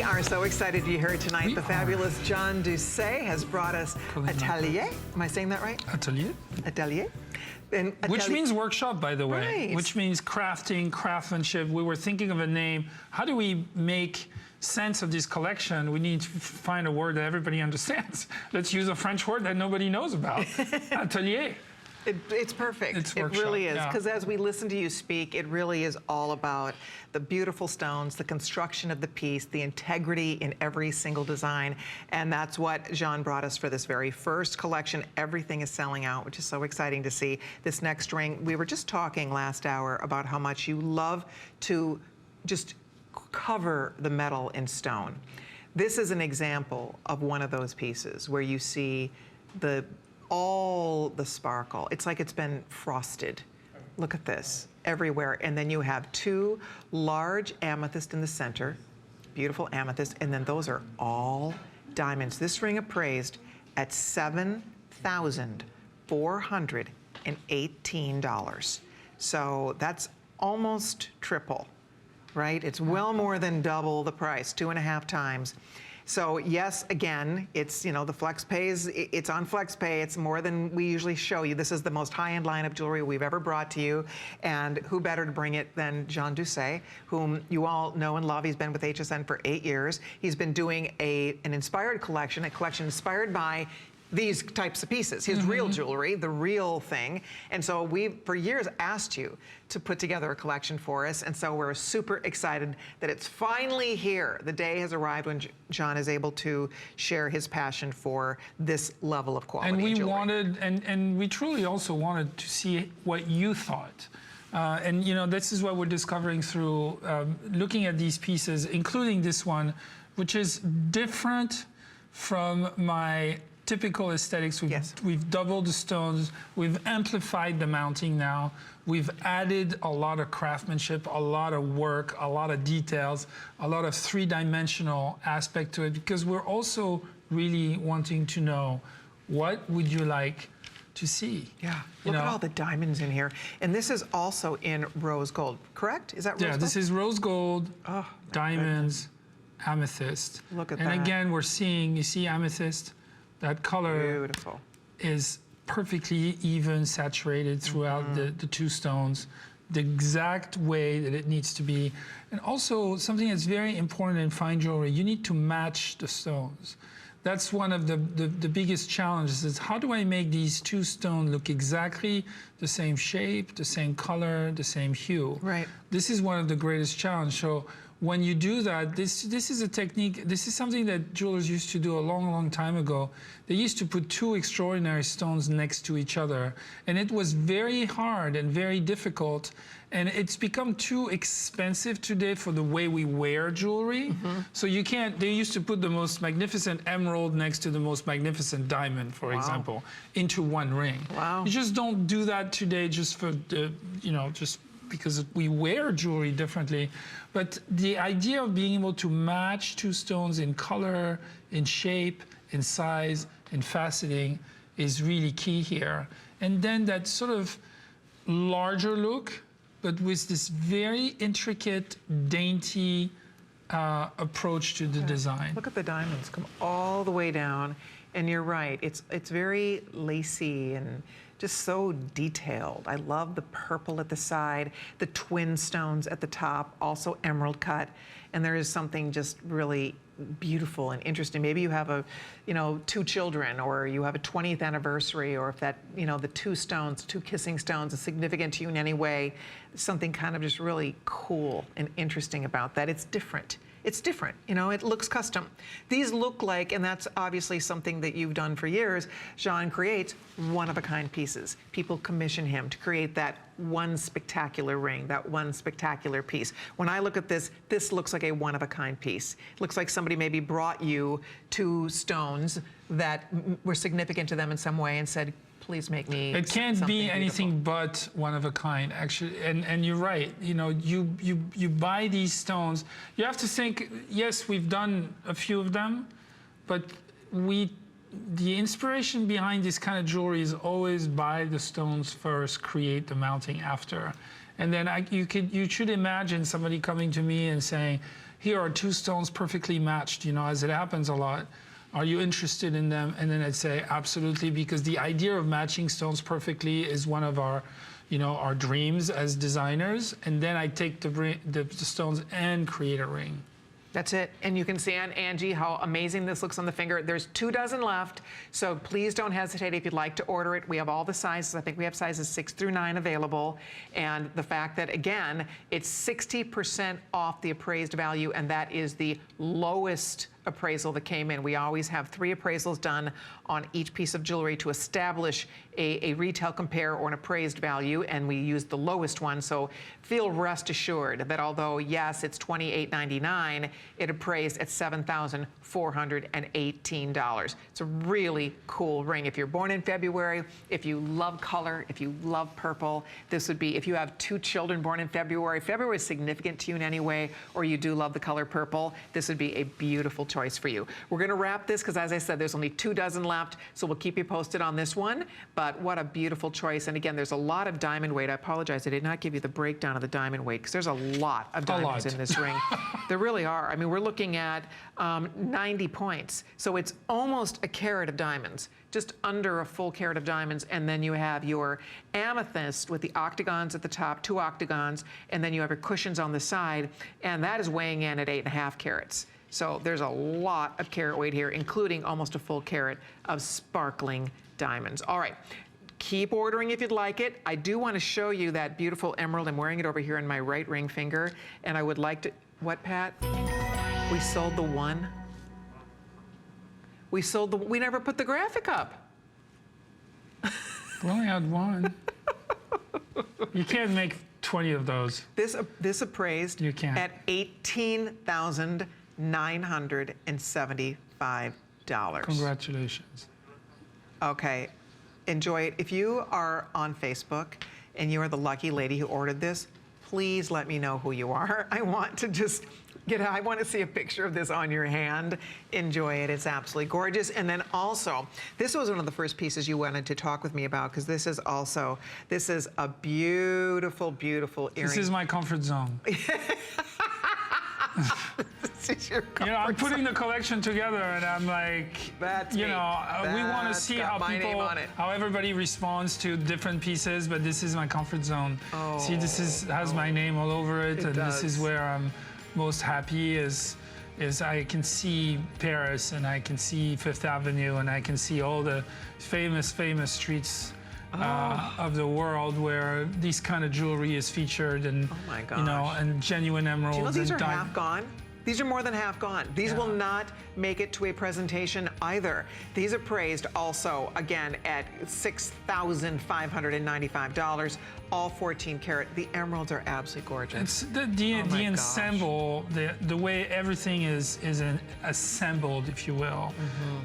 are so excited to be here tonight. The fabulous John Doucet has brought us Atelier. Am I saying that right? Atelier. Atelier. Which means workshop, by the way. Right. Which means crafting, craftsmanship. We were thinking of a name. How do we make sense of this collection? We need to find a word that everybody understands. Let's use a French word that nobody knows about. Atelier. It's perfect. It's it really is. yeah. Because as we listen to you speak, it really is all about the beautiful stones, the construction of the piece, the integrity in every single design. And that's what Jean brought us for this very first collection. Everything is selling out, which is so exciting to see. This next ring, we were just talking last hour about how much you love to just cover the metal in stone. This is an example of one of those pieces where you see all the sparkle. It's like it's been frosted. Look at this, everywhere. And then you have two large amethyst in the center, beautiful amethyst, and then those are all diamonds. This ring appraised at $7,418. So that's almost triple, right? It's well more than double the price, 2.5 times. So yes, again, it's, you know, the FlexPay it's on FlexPay. It's more than we usually show you. This is the most high-end line of jewelry we've ever brought to you. And who better to bring it than John Doucet, whom you all know and love. He's been with HSN for 8 years. He's been doing an inspired collection, a collection inspired by these types of pieces, his real jewelry, the real thing. And so we've, for years, asked you to put together a collection for us. And so we're super excited that it's finally here. The day has arrived when John is able to share his passion for this level of quality. And we jewelry. wanted, and we truly also wanted to see what you thought. And you know, this is what we're discovering through looking at these pieces, including this one, which is different from my typical aesthetics. We've doubled the stones, we've amplified the mounting now, we've added a lot of craftsmanship, a lot of work, a lot of details, a lot of three-dimensional aspect to it, because we're also really wanting to know, what would you like to see? Yeah, look at all the diamonds in here. And this is also in rose gold, correct? Is that rose gold? Yeah, this is rose gold, diamonds, amethyst. Look at that. And again, we're seeing, you see amethyst? That color is perfectly even saturated throughout the two stones, the exact way that it needs to be. And also something that's very important in fine jewelry, you need to match the stones. That's one of the biggest challenges, is how do I make these two stones look exactly the same shape, the same color, the same hue? Right. This is one of the greatest challenges. So when you do that, this is a technique, this is something that jewelers used to do a long, long time ago. They used to put two extraordinary stones next to each other, and it was very hard and very difficult, and it's become too expensive today for the way we wear jewelry. So you can't, they used to put the most magnificent emerald next to the most magnificent diamond, for example, into one ring. You just don't do that today just for the, you know, just because we wear jewelry differently. But the idea of being able to match two stones in color, in shape, in size, in faceting is really key here. And then that sort of larger look, but with this very intricate, dainty approach to the design. Look at the diamonds come all the way down. And you're right, it's very lacy and just so detailed. I love the purple at the side, the twin stones at the top, also emerald cut. And there is something just really beautiful and interesting. Maybe you have two children, or you have a 20th anniversary, or if that, the two kissing stones is significant to you in any way, something kind of just really cool and interesting about that. It's different. It's different, it looks custom. These look like, and that's obviously something that you've done for years, Jean creates one-of-a-kind pieces. People commission him to create that one spectacular ring, that one spectacular piece. When I look at this, this looks like a one-of-a-kind piece. It looks like somebody maybe brought you two stones that were significant to them in some way and said, please make me It can't be anything beautiful. But one of a kind, actually. And you're right. You buy these stones. You have to think. Yes, we've done a few of them, but the inspiration behind this kind of jewelry is always buy the stones first, create the mounting after, and then you should imagine somebody coming to me and saying, here are two stones perfectly matched, you know, as it happens a lot. Are you interested in them? And then I'd say absolutely, because the idea of matching stones perfectly is one of our, you know, our dreams as designers. And then I take the stones and create a ring. That's it. And you can see on Angie how amazing this looks on the finger. There's 2 dozen left, so please don't hesitate if you'd like to order it. We have all the sizes. I think we have sizes 6 through 9 available. And the fact that, again, it's 60% off the appraised value, and that is the lowest appraisal that came in. We always have 3 appraisals done on each piece of jewelry to establish a retail compare or an appraised value, and we use the lowest one. So feel rest assured that although, yes, it's $28.99, it appraised at $7,418. It's a really cool ring. If you're born in February, if you love color, if you love purple, this would be, if you have 2 children born in February is significant to you in any way, or you do love the color purple, this would be a beautiful choice for you. We're gonna wrap this because, as I said, there's only 2 dozen left, so we'll keep you posted on this one. But what a beautiful choice. And again, there's a lot of diamond weight. I apologize, I did not give you the breakdown of the diamond weight because there's a lot of diamonds in this ring. There really are. I mean, we're looking at 90 points. So it's almost a carat of diamonds, just under a full carat of diamonds. And then you have your amethyst with the octagons at the top, 2 octagons, and then you have your cushions on the side, and that is weighing in at 8.5 carats. So there's a lot of carat weight here, including almost a full carat of sparkling diamonds. All right, keep ordering if you'd like it. I do want to show you that beautiful emerald. I'm wearing it over here on my right ring finger, and I would like to, what, Pat? We sold the one. We sold the, we never put the graphic up. We only had one. You can't make 20 of those. This appraised You can't. at $18,975. Congratulations. Okay, enjoy it. If you are on Facebook and you are the lucky lady who ordered this, please let me know who you are. I want to just I want to see a picture of this on your hand. Enjoy it. It's absolutely gorgeous. And then also, this was one of the first pieces you wanted to talk with me about, because this is a beautiful, beautiful earring. This is my comfort zone. This is your You know, I'm comfort putting the collection together, and I'm like, That's you me. know, we want to That's see got how my name people, on it. how everybody responds to different pieces. But this is my comfort zone. See, this has my name all over it, and does. this is where I'm most happy. Is I can see Paris, and I can see Fifth Avenue, and I can see all the famous streets of the world where this kind of jewelry is featured, and Oh my you know, gosh. and genuine emeralds. Do you know these and are half gone? These are more than half gone. These will not make it to a presentation either. These are praised also, again, at $6,595, all 14 karat. The emeralds are absolutely gorgeous. It's the Oh my ensemble, the way everything is assembled, if you will,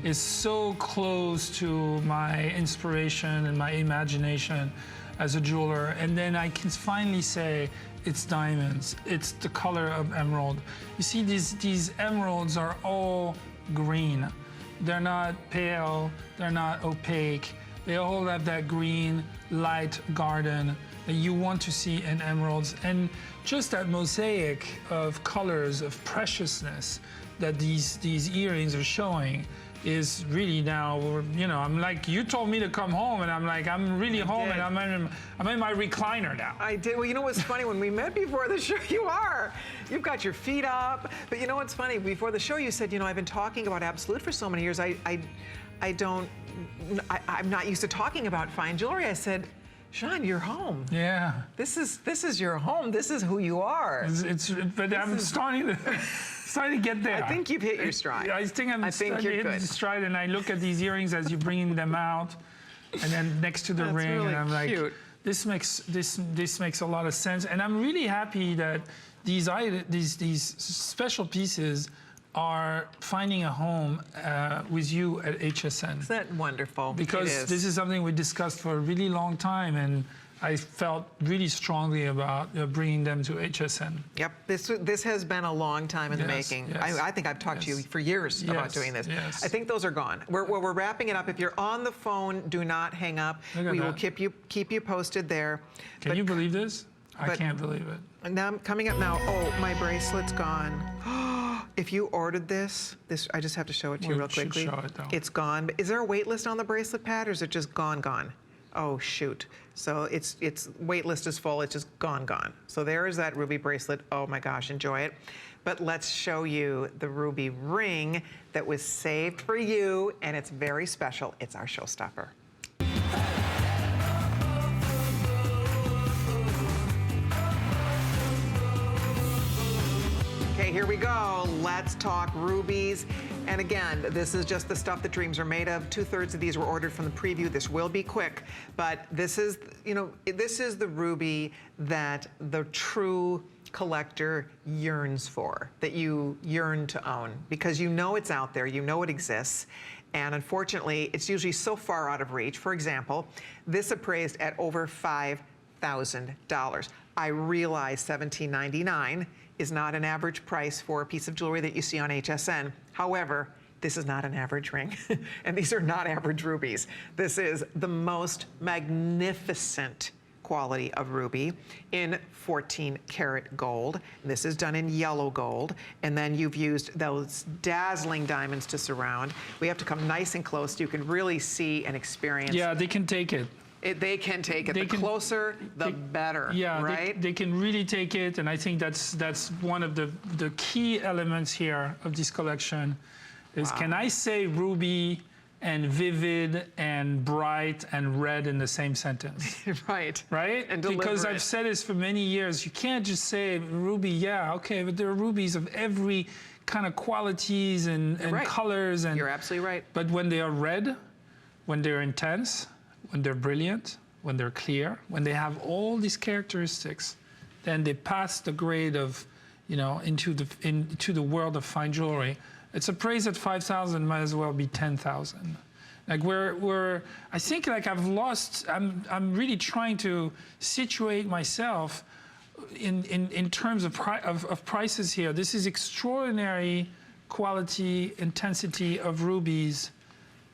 is so close to my inspiration and my imagination as a jeweler. And then I can finally say, it's diamonds. It's the color of emerald. You see, these emeralds are all green. They're not pale. They're not opaque. They all have that green, light garden that you want to see in emeralds. And just that mosaic of colors, of preciousness that these earrings are showing is really now, you know, I'm like, you told me to come home, and I'm like, I'm really home, and I'm in my recliner now. I did. Well, you know what's funny? When we met before the show, you've got your feet up. But you know what's funny? Before the show, you said, you know, I've been talking about Absolute for so many years. I'm not used to talking about fine jewelry. I said, Sean, you're home. Yeah. This is your home. This is who you are. But I'm starting to get there. I think you've hit your stride. I think I'm starting to hit the stride, and I look at these earrings as you're bringing them out, and then next to the That's ring, really and I'm like, cute. this makes a lot of sense, and I'm really happy that these special pieces are finding a home with you at HSN. Isn't that wonderful? Because this is something we discussed for a really long time, and I felt really strongly about bringing them to HSN. Yep, this has been a long time in the making. Yes. I think I've talked to you for years about doing this. Yes. I think those are gone. We're wrapping it up. If you're on the phone, do not hang up. We will keep you posted there. Can you believe this? I can't believe it. Now, coming up now, oh, my bracelet's gone. If you ordered this, I just have to show it to you We real should quickly. show it, though. It's gone. Is there a wait list on the bracelet pad, or is it just gone? Oh, shoot. So it's wait list is full. It's just gone. So there is that ruby bracelet. Oh my gosh, enjoy it. But let's show you the ruby ring that was saved for you, and it's very special. It's our showstopper. Okay, here we go. Let's talk rubies. And again, this is just the stuff that dreams are made of. 2/3 of these were ordered from the preview. This will be quick, but this is, this is the ruby that the true collector yearns for, that you yearn to own, because you know it's out there, you know it exists, and unfortunately, it's usually so far out of reach. For example, this appraised at over $5,000. I realize $1,799 is not an average price for a piece of jewelry that you see on HSN. However, this is not an average ring, and these are not average rubies. This is the most magnificent quality of ruby in 14 karat gold. This is done in yellow gold, and then you've used those dazzling diamonds to surround. We have to come nice and close so you can really see and experience. Yeah, they can take it. They can take it. The closer, the better. Yeah, right? they can really take it, and I think that's one of the key elements here of this collection. Is Can I say ruby and vivid and bright and red in the same sentence? Right. Right? And because deliver I've it. said this for many years. You can't just say ruby, yeah, okay, but there are rubies of every kind of qualities and right. colors. And You're absolutely right. But when they are red, when they're intense, when they're brilliant, when they're clear, when they have all these characteristics, then they pass the grade of, into the world of fine jewelry. It's appraised at 5,000, might as well be 10,000. Like I think like I've lost. I'm really trying to situate myself in terms of prices here. This is extraordinary quality, intensity of rubies.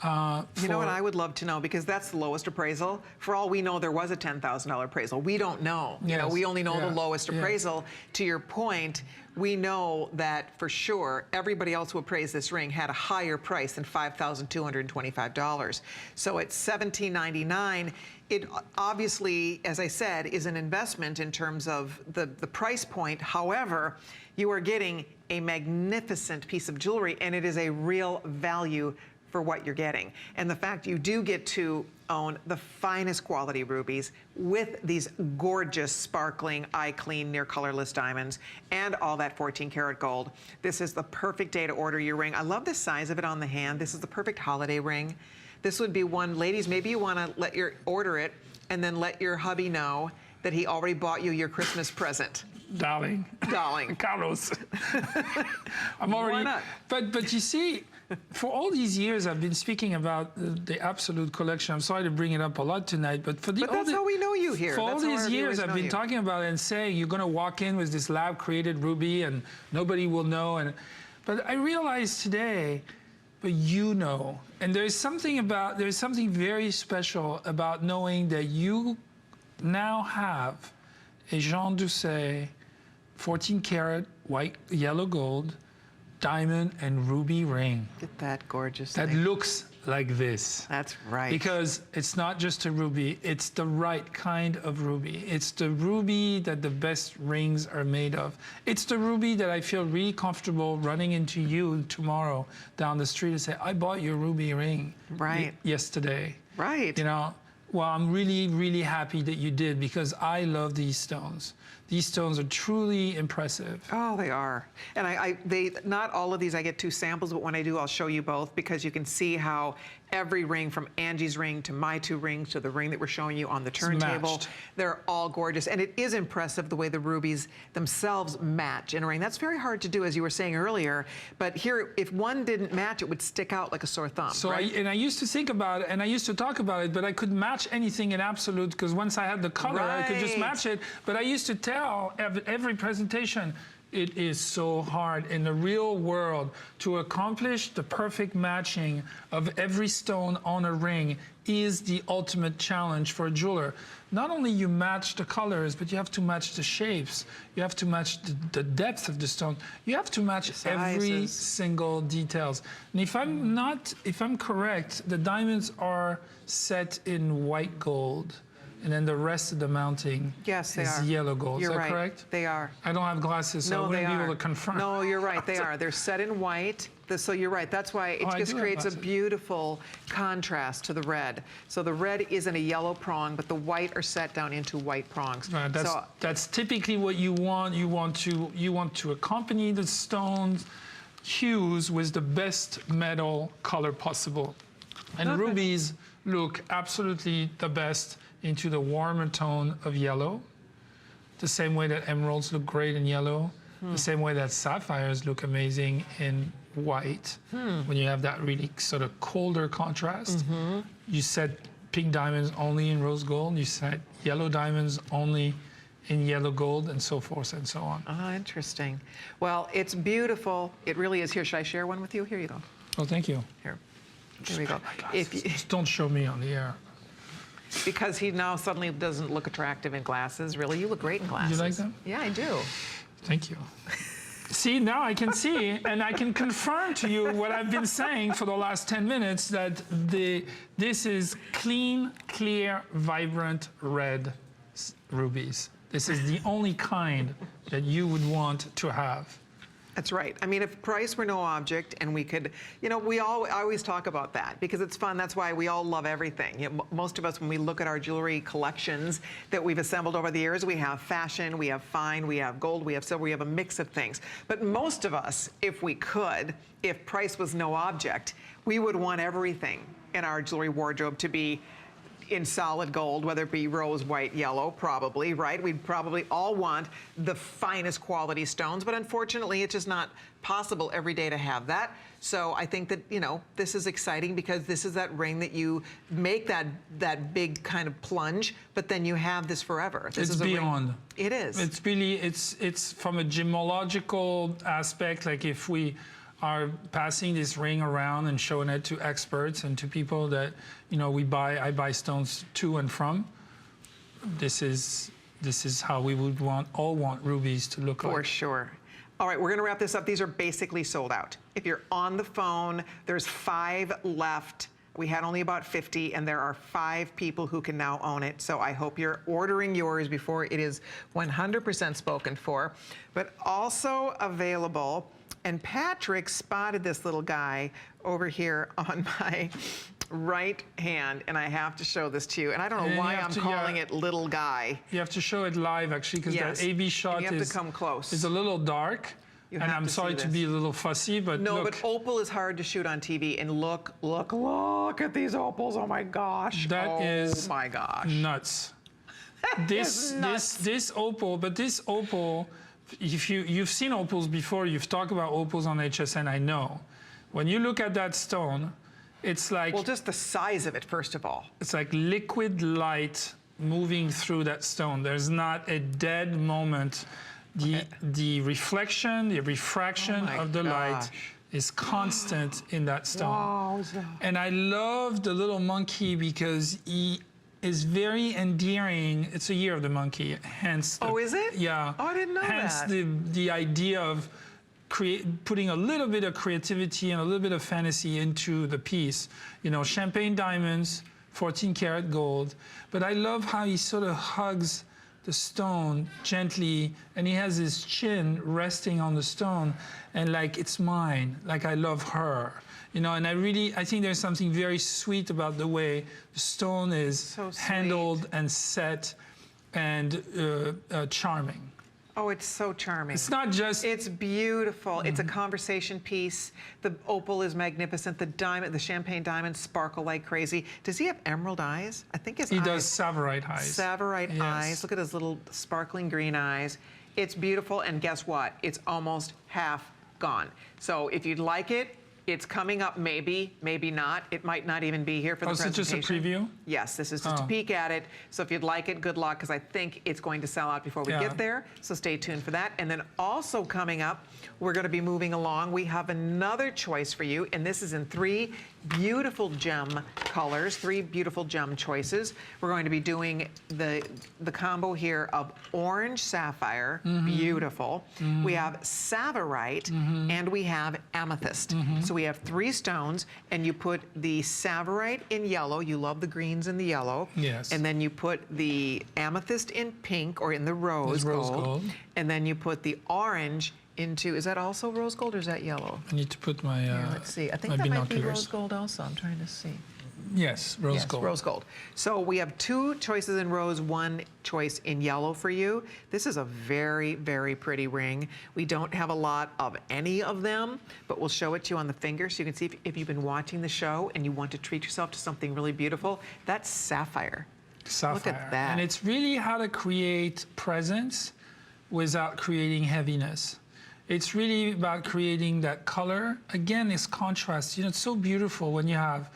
You know what I would love to know, because that's the lowest appraisal. For all we know, there was a $10,000 appraisal. We don't know. Yes. We only know the lowest Yeah. appraisal. To your point, we know that for sure everybody else who appraised this ring had a higher price than $5,225. So at $1,799, it obviously, as I said, is an investment in terms of the price point. However, you are getting a magnificent piece of jewelry, and it is a real value for what you're getting. And the fact you do get to own the finest quality rubies with these gorgeous, sparkling, eye-clean, near-colorless diamonds and all that 14 karat gold. This is the perfect day to order your ring. I love the size of it on the hand. This is the perfect holiday ring. This would be one, ladies, maybe you want to order it and then let your hubby know that he already bought you your Christmas present. Darling. Carlos. I'm already. Why not? But you see, for all these years I've been speaking about the absolute collection. I'm sorry to bring it up a lot tonight, but that's how we know you here. For all That's how these our years viewers I've know been you. talking about it and saying you're going to walk in with this lab-created ruby and nobody will know. But I realize today, but you know, and there's something very special about knowing that you now have a Jean Doucet 14 karat white, yellow gold, diamond and ruby ring Get that gorgeous that thing. looks like this. That's right. Because it's not just a ruby, it's the right kind of ruby. It's the ruby that the best rings are made of. It's the ruby that I feel really comfortable running into you tomorrow down the street and say, I bought your ruby ring yesterday. Right. Well, I'm really, really happy that you did, because I love these stones. These stones are truly impressive. Oh, they are. And not all of these I get 2 samples, but when I do, I'll show you both, because you can see how every ring, from Angie's ring to my 2 rings to the ring that we're showing you on the turntable, matched. they're all gorgeous. And it is impressive the way the rubies themselves match in a ring. That's very hard to do, as you were saying earlier. But here, if one didn't match, it would stick out like a sore thumb. So right? I used to think about it, and I used to talk about it, but I couldn't match anything in absolute, because once I had the color, I could just Right. match it. But I used to tell every presentation, It is so hard in the real world to accomplish the perfect matching of every stone on a ring is the ultimate challenge for a jeweler. Not only you match the colors, but you have to match the shapes. You have to match the depth of the stone. You have to match every single details. And if I'm correct, the diamonds are set in white gold. And then the rest of the mounting Yes, they is are. yellow gold. You're is that right. correct? They are. I don't have glasses, so I No, wouldn't they be are. able to confirm. No, you're right. They are. They're set in white. So you're right. That's why it I just do have creates a glasses. beautiful contrast to the red. So the red isn't a yellow prong, but the white are set down into white prongs. Right, that's typically what you want. You want to accompany the stones hues with the best metal color possible. And rubies look absolutely the best into the warmer tone of yellow, the same way that emeralds look great in yellow, the same way that sapphires look amazing in white. When you have that really sort of colder contrast, you set pink diamonds only in rose gold, you set yellow diamonds only in yellow gold, and so forth and so on. Oh, interesting. Well, it's beautiful. It really is. Here, should I share one with you? Here you go. Oh, thank you. Here we go. Just don't show me on the air. Because he now suddenly doesn't look attractive in glasses. Really, you look great in glasses. You like them? Yeah, I do. Thank you. See, now I can see, and I can confirm to you what I've been saying for the last 10 minutes, that this is clean, clear, vibrant red rubies. This is the only kind that you would want to have. That's right. I mean, if price were no object and we could, you know, I always talk about that because it's fun. That's why we all love everything. You know, most of us, when we look at our jewelry collections that we've assembled over the years, we have fashion, we have fine, we have gold, we have silver, we have a mix of things. But most of us, if we could, if price was no object, we would want everything in our jewelry wardrobe to be in solid gold, whether it be rose, white, yellow, probably, right? We'd probably all want the finest quality stones, but unfortunately, it's just not possible every day to have that. So I think that, you know, this is exciting because this is that ring that you make that big kind of plunge, but then you have this forever. This It's is a beyond. Ring. It is. It's really, it's from a gemological aspect, like if we are passing this ring around and showing it to experts and to people that, you know, I buy stones to and from. This is how we would all want rubies to look like. For sure. All right, we're going to wrap this up. These are basically sold out. If you're on the phone, there's 5 left. We had only about 50, and there are 5 people who can now own it. So I hope you're ordering yours before it is 100% spoken for. But also available, and Patrick spotted this little guy over here on my right hand, and I have to show this to you. And I don't know why I'm calling it little guy. You have to show it live, actually, because Yes. that AB shot you have to come close. is a little dark. You And have I'm to see sorry to this. be a little fussy, but No, look, but opal is hard to shoot on TV. And look at these opals. Oh my gosh. That is Oh my gosh. nuts. This opal, but this opal, if you've seen opals before, you've talked about opals on HSN, I know. When you look at that stone, it's like Well, just the size of it, first of all. it's like liquid light moving through that stone. There's not a dead moment. The reflection, the refraction my of the light gosh. is constant in that stone. Wowza. And I love the little monkey because he is very endearing. It's a year of the monkey, hence. Oh, is it? Yeah. Oh, I didn't know hence that. the idea of putting a little bit of creativity and a little bit of fantasy into the piece. You know, champagne diamonds, 14 karat gold. But I love how he sort of hugs the stone gently, and he has his chin resting on the stone, and like, it's mine, like I love her. You know, and I think there's something very sweet about the way the stone is So sweet. handled and set and charming. Oh, it's so charming. It's not just... It's beautiful. It's a conversation piece. The opal is magnificent. The diamond, the champagne diamonds sparkle like crazy. Does he have emerald eyes? I think his He eyes. does Tsavorite eyes. Tsavorite Yes. eyes. Look at his little sparkling green eyes. It's beautiful, and guess what? It's almost half gone. So if you'd like it, It's coming up, maybe, maybe not. It might not even be here for the Oh, so presentation. just a preview? Yes, this is just a peek at it. So if you'd like it, good luck, because I think it's going to sell out before we get there. So stay tuned for that. And then also coming up, we're going to be moving along. We have another choice for you, and this is in 3 beautiful gem colors, 3 beautiful gem choices. We're going to be doing the combo here of orange sapphire, beautiful. We have Tsavorite, and we have amethyst. So we have 3 stones, and you put the Tsavorite in yellow. You love the greens and the yellow. Yes. And then you put the amethyst in pink, or in the rose gold. And then you put the orange into, is that also rose gold or is that yellow? I need to put my Here, let's see. I think my that might be binoculars. rose gold also. I'm trying to see. Yes, rose Yes, gold. rose gold. So we have 2 choices in rose, 1 choice in yellow for you. This is a very, very pretty ring. We don't have a lot of any of them, but we'll show it to you on the finger so you can see if you've been watching the show and you want to treat yourself to something really beautiful. That's sapphire. Sapphire. Look at that. And it's really how to create presence without creating heaviness. It's really about creating that color. Again, it's contrast. You know, it's so beautiful when you have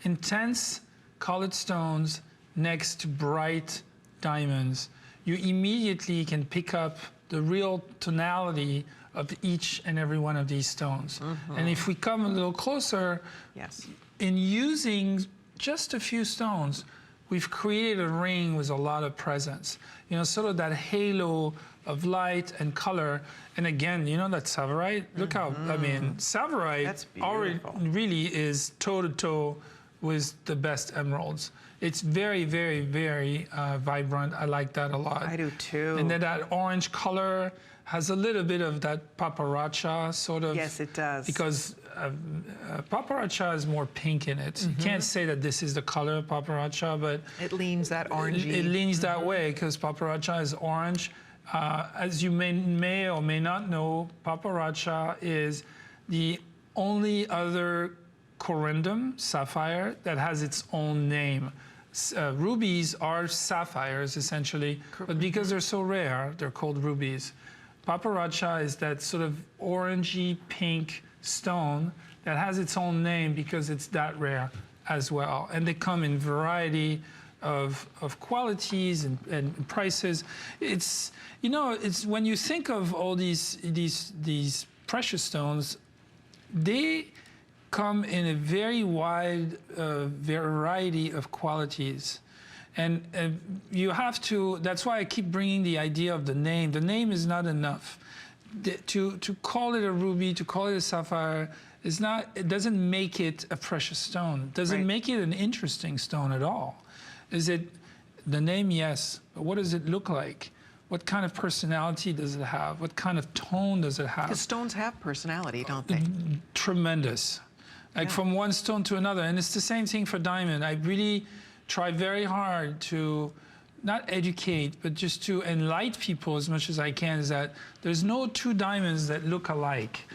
intense colored stones next to bright diamonds. You immediately can pick up the real tonality of each and every one of these stones. And if we come a little closer, Yes. in using just a few stones, we've created a ring with a lot of presence. You know, sort of that halo of light and color. And again, you know that Tsavorite? Look how, I mean, Tsavorite That's already beautiful. really is toe-to-toe with the best emeralds. It's very, very, very vibrant. I like that a lot. I do too. And then that orange color has a little bit of that paparacha sort of. Yes, it does. Because paparacha is more pink in it. You can't say that this is the color of paparacha, but It leans that orangey. it leans that way because paparacha is orange. As you may or may not know, paparacha is the only other corundum, sapphire, that has its own name. Rubies are sapphires, essentially, but because they're so rare, they're called rubies. Paparacha is that sort of orangey pink stone that has its own name because it's that rare as well. And they come in variety of qualities and prices. It's, you know, it's when you think of all these precious stones, they come in a very wide variety of qualities. And you have to, that's why I keep bringing the idea of the name. The name is not enough. To call it a ruby, to call it a sapphire, is not, it doesn't make it a precious stone. It doesn't make it an interesting stone at all. Is it the name? Yes, but what does it look like? What kind of personality does it have? What kind of tone does it have? Because stones have personality, don't they? Tremendous. Like from one stone to another. And it's the same thing for diamond. I really try very hard to not educate, but just to enlighten people as much as I can, is that there's no 2 diamonds that look alike.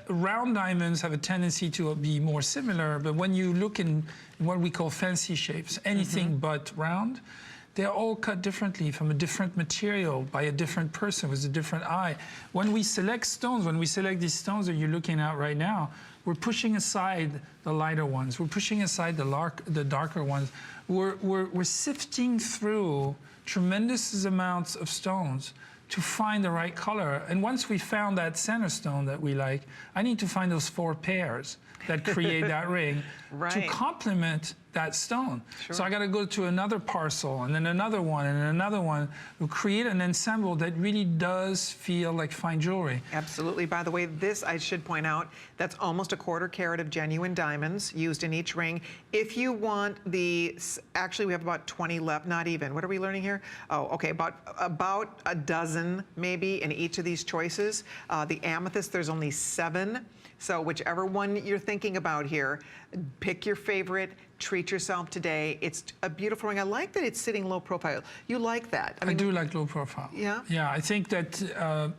Round diamonds have a tendency to be more similar, but when you look in what we call fancy shapes, anything but round, they're all cut differently from a different material by a different person with a different eye. When we select stones, when we select these stones that you're looking at right now, we're pushing aside the lighter ones. We're pushing aside the darker ones. We're sifting through tremendous amounts of stones to find the right color. And once we found that center stone that we like, I need to find those 4 pairs that create that ring to complement that stone. So I got to go to another parcel and then another one and another one to create an ensemble that really does feel like fine jewelry. Absolutely. By the way, this, I should point out, that's almost a 1/4 carat of genuine diamonds used in each ring. If you want the, actually we have about 20 left, not even. What are we learning here? Oh, okay, about a dozen maybe in each of these choices. The amethyst, there's only 7. So whichever one you're thinking about here, pick your favorite, treat yourself today. It's a beautiful ring. I like that it's sitting low profile. You like that? I do like low profile. Yeah? Yeah, I think that,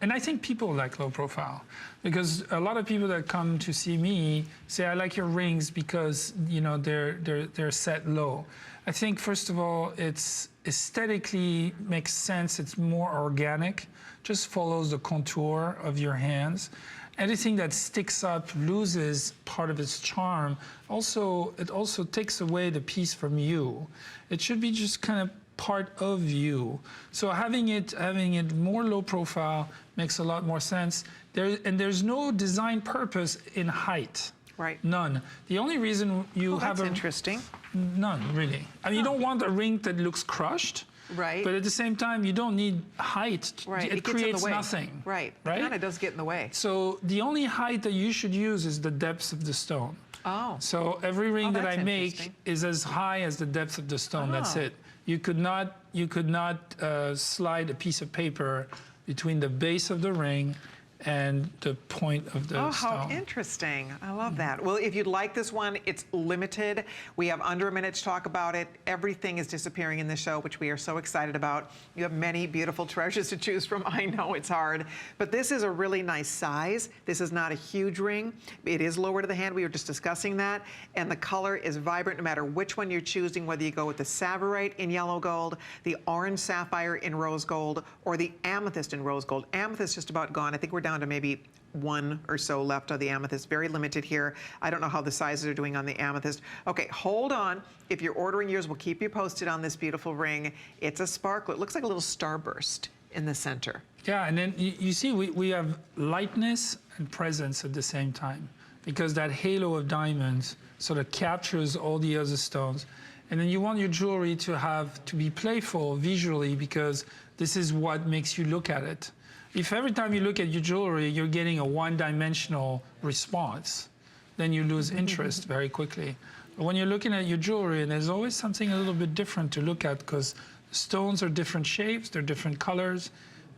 and I think people like low profile because a lot of people that come to see me say, I like your rings because, you know, they're set low. I think, first of all, it's aesthetically makes sense. It's more organic, just follows the contour of your hands. anything that sticks up loses part of its charm. Also, it also takes away the piece from you. It should be just kind of part of you. So having it more low profile makes a lot more sense. There's no design purpose in height. Right. None. The only reason you have That's interesting. none really. I mean, you don't want a ring that looks crushed. Right. But at the same time, you don't need height. Right. It gets in creates the way. nothing. Right. Right. It kind of does get in the way. So the only height that you should use is the depth of the stone. Oh. So every ring that I that's make interesting. is as high as the depth of the stone. That's Oh. it. You could not slide a piece of paper between the base of the ring and the point of the Oh, stone. how interesting. I love that. Well, if you'd like this one, it's limited. We have under a minute to talk about it. Everything is disappearing in this show, which we are so excited about. You have many beautiful treasures to choose from. I know it's hard, but this is a really nice size. This is not a huge ring. It is lower to the hand. We were just discussing that. And the color is vibrant no matter which one you're choosing, whether you go with the Tsavorite in yellow gold, the orange sapphire in rose gold, or the amethyst in rose gold. Amethyst just about gone. I think we're down to maybe one or so left of the amethyst. Very limited here. I don't know how the sizes are doing on the amethyst. Okay, hold on. If you're ordering yours, we'll keep you posted on this beautiful ring. It's a sparkle. It looks like a little starburst in the center. Yeah, and then you see we have lightness and presence at the same time, because that halo of diamonds sort of captures all the other stones. And then you want your jewelry to be playful visually, because this is what makes you look at it. If every time you look at your jewelry, you're getting a one-dimensional response, then you lose interest very quickly. But when you're looking at your jewelry, and there's always something a little bit different to look at, because stones are different shapes, they're different colors,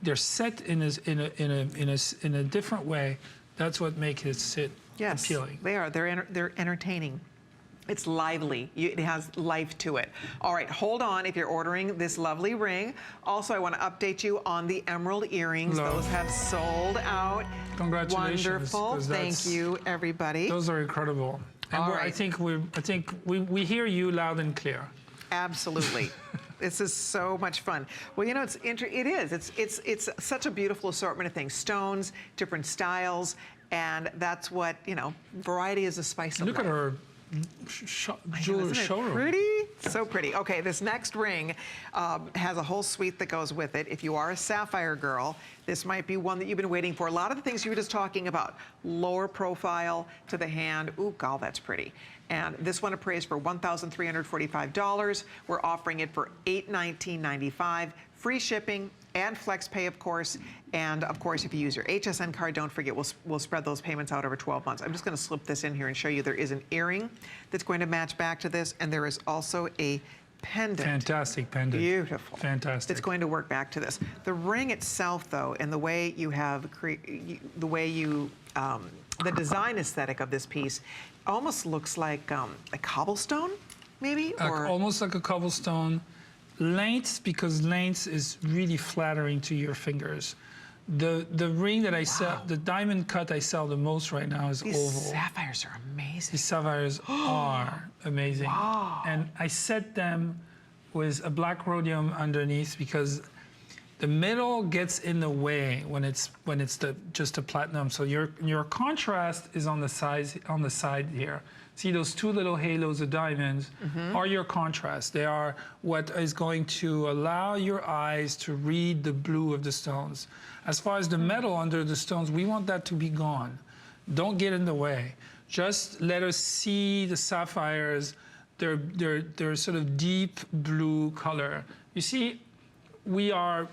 they're set in a different way. That's what makes it sit appealing. They are. They're entertaining. It's lively. It has life to it. All right, hold on if you're ordering this lovely ring. Also, I want to update you on the emerald earrings. Love. Those have sold out. Congratulations. Wonderful. 'Cause Thank you, everybody. Those are incredible. And All I right. think we hear you loud and clear. Absolutely. This is so much fun. Well, you know, it's such a beautiful assortment of things. Stones, different styles, and that's what, you know, variety is the spice of Look life. at her jewelry Isn't it showroom. pretty? So pretty. Okay, this next ring has a whole suite that goes with it. If you are a sapphire girl, this might be one that you've been waiting for. A lot of the things you were just talking about, lower profile to the hand. Ooh, God, that's pretty. And this one appraised for $1,345. We're offering it for $819.95. Free shipping and flex pay, of course. And of course, if you use your HSN card, don't forget, we'll spread those payments out over 12 months. I'm just going to slip this in here and show you there is an earring that's going to match back to this, and there is also the Fantastic pendant. Beautiful. Fantastic. It's going to work back to this. The ring itself, though, and the way you have the design aesthetic of this piece almost looks like a cobblestone, maybe, or almost like a cobblestone. Length, because length is really flattering to your fingers. The ring that I sell, the diamond cut I sell the most right now is these oval. sapphires are amazing. These sapphires are amazing. Wow. And I set them with a black rhodium underneath, because the metal gets in the way when it's just a platinum. So your contrast is on the side here. See those two little halos of diamonds are your contrast. They are what is going to allow your eyes to read the blue of the stones. As far as the metal under the stones, we want that to be gone. Don't get in the way. Just let us see the sapphires, their sort of deep blue color. You see, we are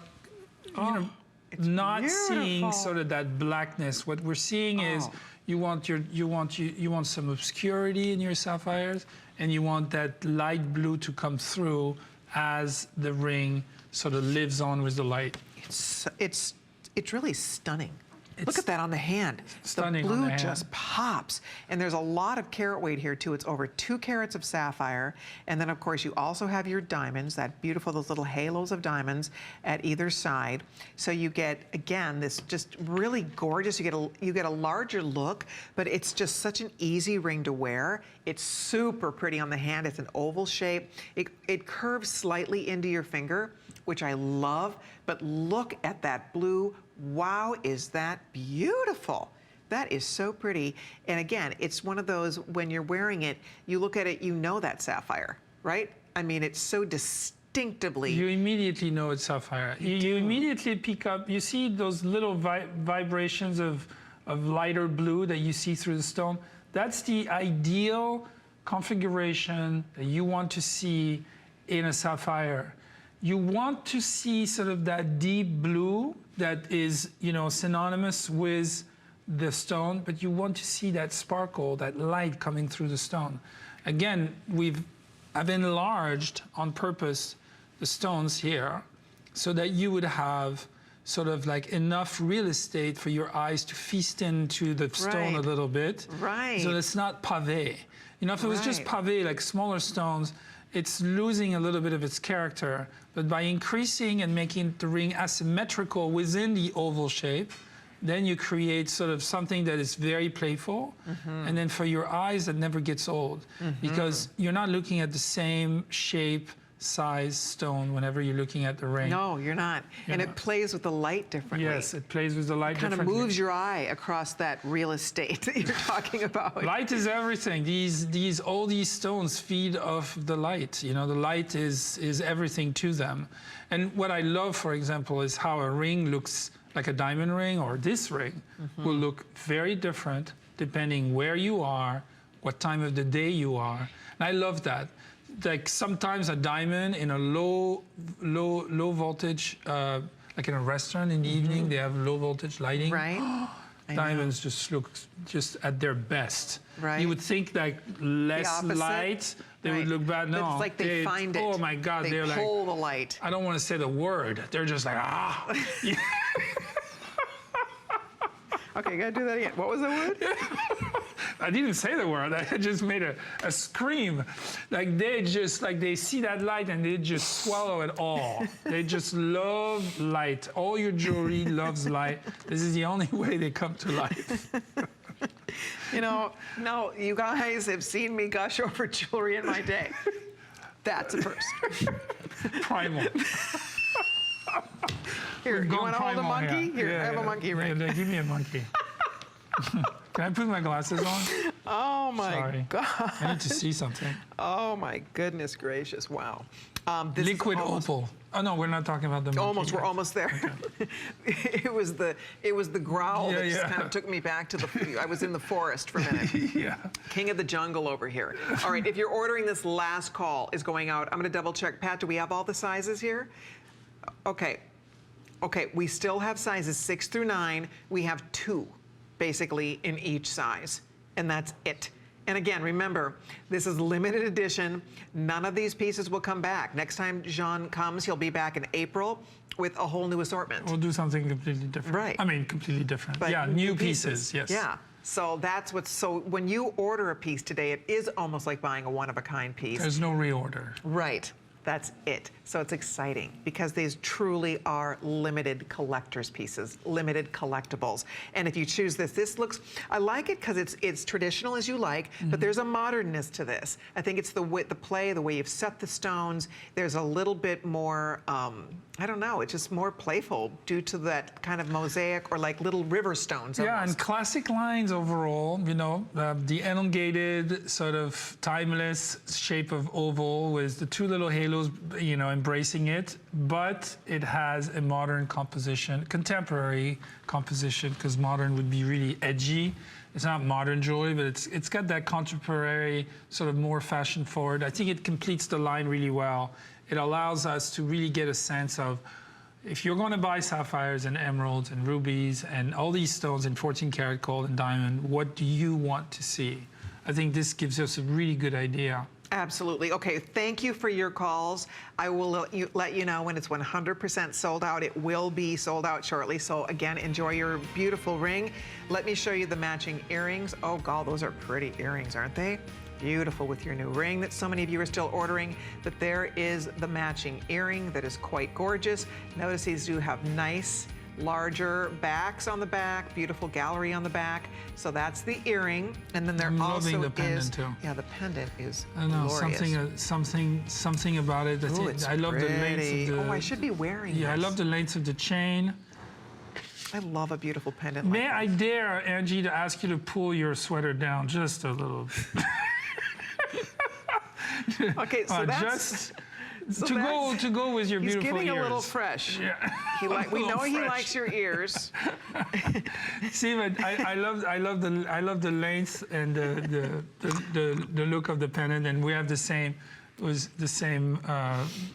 not seeing beautiful. sort of that blackness. What we're seeing is you want some obscurity in your sapphires, and you want that light blue to come through as the ring sort of lives on with the light. It's really stunning. Look at that on the hand. Stunning the on blue the hand. just pops. And there's a lot of carat weight here, too. It's over 2 carats of sapphire. And then, of course, you also have your diamonds, that beautiful, those little halos of diamonds at either side. So you get, again, this just really gorgeous. You get a larger look, but it's just such an easy ring to wear. It's super pretty on the hand. It's an oval shape. It curves slightly into your finger, which I love. But look at that blue. Wow, is that beautiful. That is so pretty. And again, it's one of those, when you're wearing it, you look at it, you know that sapphire, right? I mean, it's so distinctively. You immediately know it's sapphire. You immediately pick up, you see those little vibrations of lighter blue that you see through the stone. That's the ideal configuration that you want to see in a sapphire. You want to see sort of that deep blue that is, you know, synonymous with the stone, but you want to see that sparkle, that light coming through the stone. Again, I've enlarged on purpose the stones here so that you would have sort of like enough real estate for your eyes to feast into the stone a little bit. Right. So it's not pavé. You know, if it was just pavé, like smaller stones, it's losing a little bit of its character. But by increasing and making the ring asymmetrical within the oval shape, then you create sort of something that is very playful. And then for your eyes, that never gets old. Because you're not looking at the same shape, size stone whenever you're looking at the ring. No, you're not. And it plays with the light differently. Yes, it plays with the light differently. Kind of moves your eye across that real estate that you're talking about. Light is everything. All these stones feed off the light. You know, the light is everything to them. And what I love, for example, is how a ring looks like a diamond ring, or this ring will look very different depending where you are, what time of the day you are. And I love that. Like sometimes a diamond in a low voltage, like in a restaurant in the evening, they have low voltage lighting. Right. Diamonds just look at their best. Right. You would think like less light, they would look bad. No, but it's like they find it. Oh my God, they they're pull like, the light. I don't want to say the word. They're just like, ah. Okay, you gotta do that again. What was the word? I didn't say the word. I just made a scream. Like they see that light and they just swallow it all. They just love light. All your jewelry loves light. This is the only way they come to life. You know, no, you guys have seen me gush over jewelry in my day. That's a first. Primal. Here, you want to hold a monkey? Here, I have a monkey ring. Yeah, give me a monkey. Can I put my glasses on? Oh my Sorry. God. I need to see something. Oh my goodness gracious! Wow. This Liquid is almost, opal. Oh no, we're not talking about the monkey. Almost, we're almost there. Okay. it was the growl that just kind of took me back to the. I was in the forest for a minute. Yeah. King of the jungle over here. All right, if you're ordering this, last call is going out. I'm going to double check. Pat, do we have all the sizes here? Okay. Okay, we still have sizes 6 through 9. We have 2, basically, in each size, and that's it. And again, remember, this is limited edition. None of these pieces will come back. Next time Jean comes, he'll be back in April with a whole new assortment. We'll do something completely different. Right. I mean, completely different. But yeah, new pieces, yes. Yeah. So that's what's so when you order a piece today, it is almost like buying a one-of-a-kind piece. There's no reorder. Right. That's it. So it's exciting because these truly are limited collector's pieces, limited collectibles. And if you choose this looks, I like it because it's traditional as you like, but there's a modernness to this. I think it's the play, the way you've set the stones. There's a little bit more, I don't know, it's just more playful due to that kind of mosaic or like little river stones. Yeah, almost. and classic lines overall, you know, the elongated, sort of timeless shape of oval with the 2 little halos, you know, embracing it, but it has a modern composition, contemporary composition, because modern would be really edgy. It's not modern jewelry, but it's got that contemporary, sort of more fashion forward. I think it completes the line really well. It allows us to really get a sense of, if you're going to buy sapphires and emeralds and rubies and all these stones in 14 karat gold and diamond, what do you want to see? I think this gives us a really good idea. Absolutely. Okay, thank you for your calls. I will let you know when it's 100% sold out. It will be sold out shortly. So again, enjoy your beautiful ring. Let me show you the matching earrings. Oh God, those are pretty earrings, aren't they? Beautiful with your new ring that so many of you are still ordering. But there is the matching earring that is quite gorgeous. Notice these do have nice larger backs on the back, beautiful gallery on the back. So that's the earring, and then there I'm also loving the pendant is too. Yeah, the pendant is I know glorious. something about it. Ooh, it's I love the length pretty. of the. Oh, I should be wearing this. Yeah, I love the length of the chain. I love a beautiful pendant like May I dare, Angie, to ask you to pull your sweater down just a little? Okay, so that's... Just so to that's- go with your He's beautiful getting ears. a little fresh. Yeah. We know he fresh. likes your ears. See, but I love the length and the look of the pendant, and we have the same. It was the same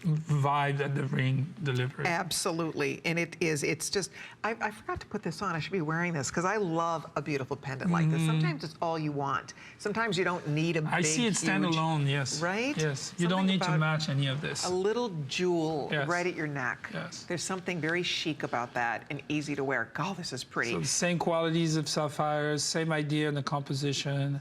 vibe that the ring delivered. Absolutely, and it's just, I forgot to put this on. I should be wearing this because I love a beautiful pendant like this. Sometimes it's all you want. Sometimes you don't need a big, I see it stand huge, alone, yes. right? Yes, you don't Something need to about match any of this. a little jewel Yes. right at your neck. Yes. There's something very chic about that and easy to wear. God, this is pretty. So the same qualities of sapphires, same idea in the composition,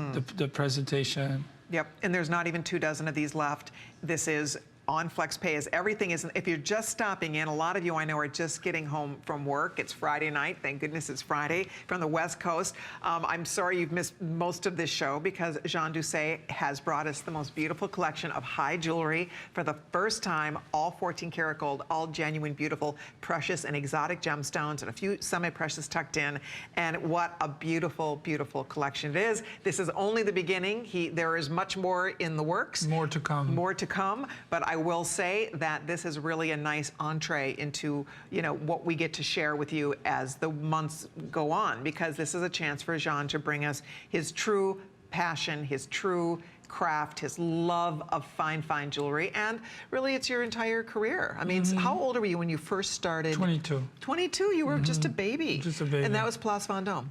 the presentation. Yep, and there's not even 24 of these left. This is on FlexPay. As everything is, if you're just stopping in, a lot of you I know are just getting home from work. It's Friday night. Thank goodness it's Friday from the West Coast. I'm sorry you've missed most of this show because Jean Doucet has brought us the most beautiful collection of high jewelry for the first time, all 14 karat gold, all genuine, beautiful, precious and exotic gemstones and a few semi-precious tucked in. And what a beautiful, beautiful collection it is. This is only the beginning. There is much more in the works. More to come. More to come, but I will say that this is really a nice entree into, you know, what we get to share with you as the months go on, because this is a chance for Jean to bring us his true passion, his true craft, his love of fine, fine jewelry, and really it's your entire career. I mean, how old were you when you first started? 22. 22, you were just a baby. Just a baby. And that was Place Vendôme.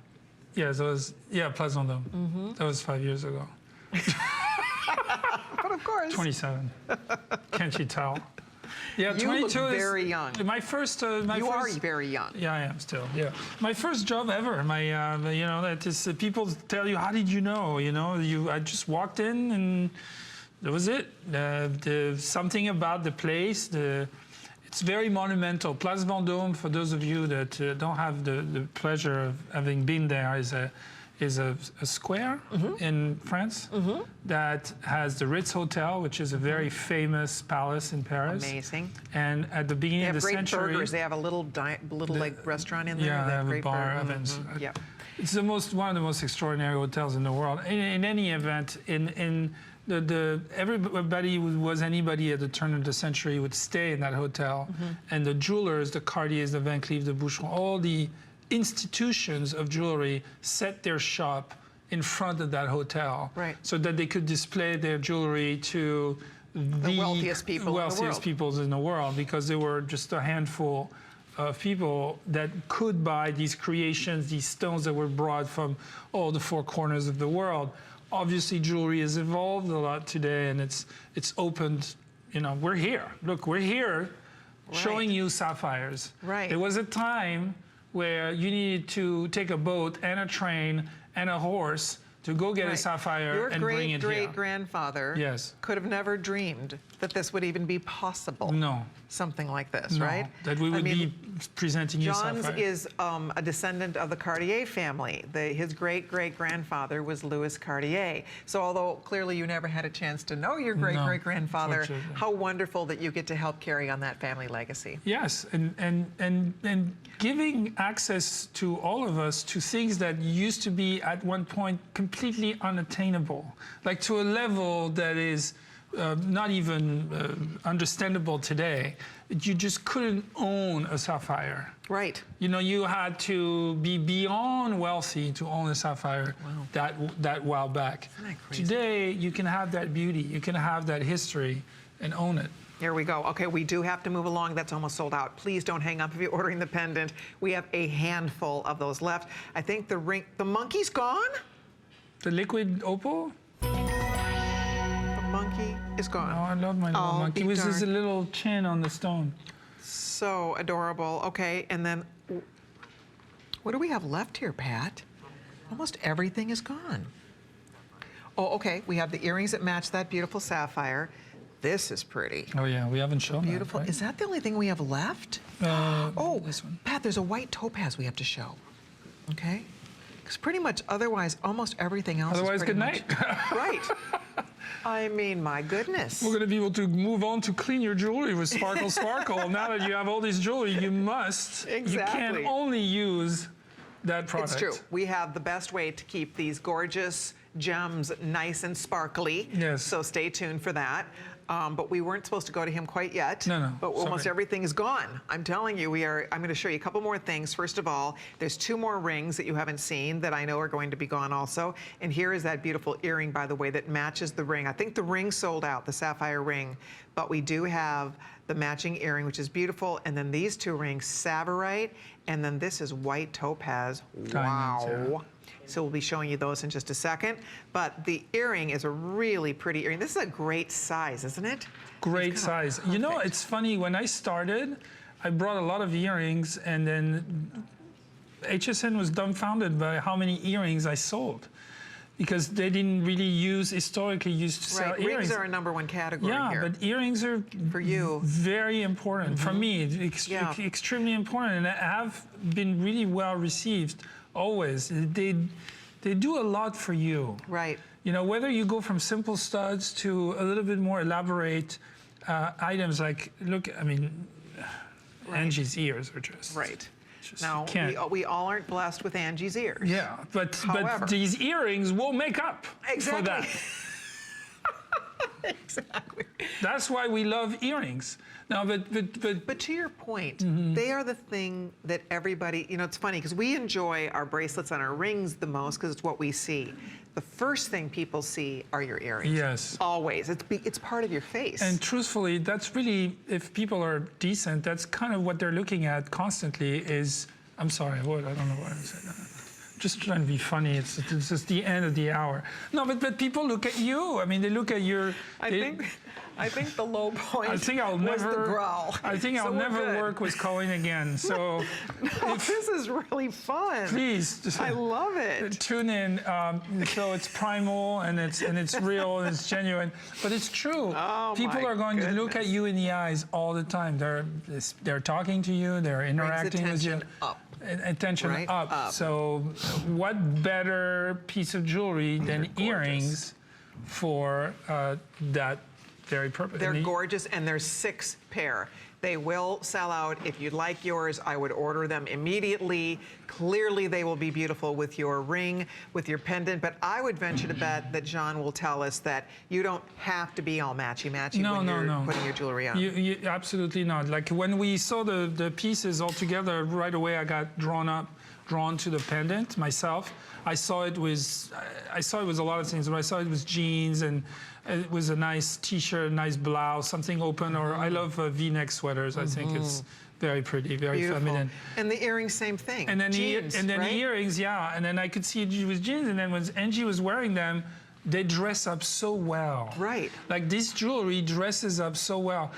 Yeah, that was, Place Vendôme. That was 5 years ago. But of course. 27. Can't you tell? Yeah, You 22 look is very young. My first. You are very young. Yeah, I am still. Yeah, my first job ever. My, you know, that is people tell you, how did you know? You know, I just walked in and that was it. Something about the place. It's very monumental. Place Vendôme, for those of you that don't have the pleasure of having been there, is a square in France that has the Ritz Hotel, which is a very famous palace in Paris. Amazing. And at the beginning They have of the great century, burgers. They have a little like restaurant in there. yeah, they have a great bar burger. events. Yeah. It's one of the most extraordinary hotels in the world. In any event, everybody who was anybody at the turn of the century would stay in that hotel, and the jewelers, the Cartiers, the Van Cleef, the Boucheron, all the institutions of jewelry set their shop in front of that hotel, Right. so that they could display their jewelry to the wealthiest people in the world, because there were just a handful of people that could buy these creations, these stones that were brought from all the four corners of the world. Obviously, jewelry has evolved a lot today, and it's opened. You know, we're here. Look, we're here, showing you sapphires. Right. There was a time where you needed to take a boat and a train and a horse to go get a sapphire and bring it Your here. great-great-grandfather Yes. could have never dreamed that this would even be possible. No. Something like this, No, right? that we would be presenting you John's sapphire. is a descendant of the Cartier family. His great-great-grandfather was Louis Cartier. So although clearly you never had a chance to know your great-great-grandfather, unfortunately. how wonderful that you get to help carry on that family legacy. Yes, and giving access to all of us to things that used to be at one point completely unattainable, like to a level that is not even understandable today. You just couldn't own a sapphire. Right. You know, you had to be beyond wealthy to own a sapphire that while back. Isn't that crazy? Today, you can have that beauty, you can have that history and own it. Here we go. Okay, we do have to move along. That's almost sold out. Please don't hang up if you're ordering the pendant. We have a handful of those left. I think the monkey's gone? The liquid opal? The monkey is gone. Oh, I love my little Oh, monkey. be With his darned. little chin on the stone. So adorable. Okay, and then what do we have left here, Pat? Almost everything is gone. Oh, okay. We have the earrings that match that beautiful sapphire. This is pretty. Oh yeah, we haven't shown Beautiful. that, right? Is that the only thing we have left? Oh, this one. Pat, there's a white topaz we have to show. Okay? Because pretty much otherwise, almost everything else Otherwise, is pretty good night. Right. I mean, my goodness. We're going to be able to move on to clean your jewelry with Sparkle Sparkle. Now that you have all this jewelry, you must. Exactly. You can only use that product. It's true. We have the best way to keep these gorgeous gems nice and sparkly. Yes. So stay tuned for that. But we weren't supposed to go to him quite yet. No, But almost sorry. everything is gone. I'm telling you, I'm going to show you a couple more things. First of all, there's 2 more rings that you haven't seen that I know are going to be gone also. And here is that beautiful earring, by the way, that matches the ring. I think the ring sold out, the sapphire ring. But we do have the matching earring, which is beautiful. And then these 2 rings, Savorite, and then this is white topaz. Diamonds, Wow. yeah. So we'll be showing you those in just a second. But the earring is a really pretty earring. This is a great size, isn't it? Great It's kinda size. You know, perfect. it's funny, when I started, I brought a lot of earrings, and then HSN was dumbfounded by how many earrings I sold, because they didn't really historically used to sell Right, earrings. rings are a #1 category Yeah, here. but earrings are For you. very important. For me, Yeah. extremely important, and have been really well received always. They do a lot for you. Right. You know, whether you go from simple studs to a little bit more elaborate items, like, look, I mean, Angie's ears are just... Right. just Now, can't. we all aren't blessed with Angie's ears. Yeah, but However- these earrings will make up Exactly. for that. Exactly. That's why we love earrings. Now, But to your point, Mm-hmm. they are the thing that everybody, you know, it's funny because we enjoy our bracelets and our rings the most because it's what we see. The first thing people see are your earrings. Yes. Always. It's part of your face. And truthfully, that's really, if people are decent, that's kind of what they're looking at constantly is, I'm sorry, what? I don't know what I said. Just trying to be funny. It's just the end of the hour. No, but people look at you. I mean, they look at your... I think the low point I think I'll was never. the growl. I think So I'll we're never good. work with Colleen again. So This is really fun. please, just I love it. tune in. So it's primal and it's real and it's genuine, but it's true. Oh, People my are going to look at goodness. you in the eyes all the time. They're talking to you. They're interacting with you. attention up. Attention Right? up. Up. So what better piece of jewelry than earrings for that very purpose? They're And gorgeous, and there's 6 pair. They will sell out. If you'd like yours, I would order them immediately. Clearly, they will be beautiful with your ring, with your pendant, but I would venture to bet that John will tell us that you don't have to be all matchy-matchy when you're putting your jewelry on. You absolutely not. Like when we saw the pieces all together, right away I got drawn to the pendant myself. I saw it was a lot of things, but I saw it was jeans, and it was a nice T-shirt, nice blouse, something open, or I love V-neck sweaters. I think it's very pretty, very Beautiful. feminine. And the earrings, same thing. And then Jeans, the right? earrings, yeah. And then I could see it was jeans, and then when Angie was wearing them, they dress up so well. Right. Like this jewelry dresses up so well.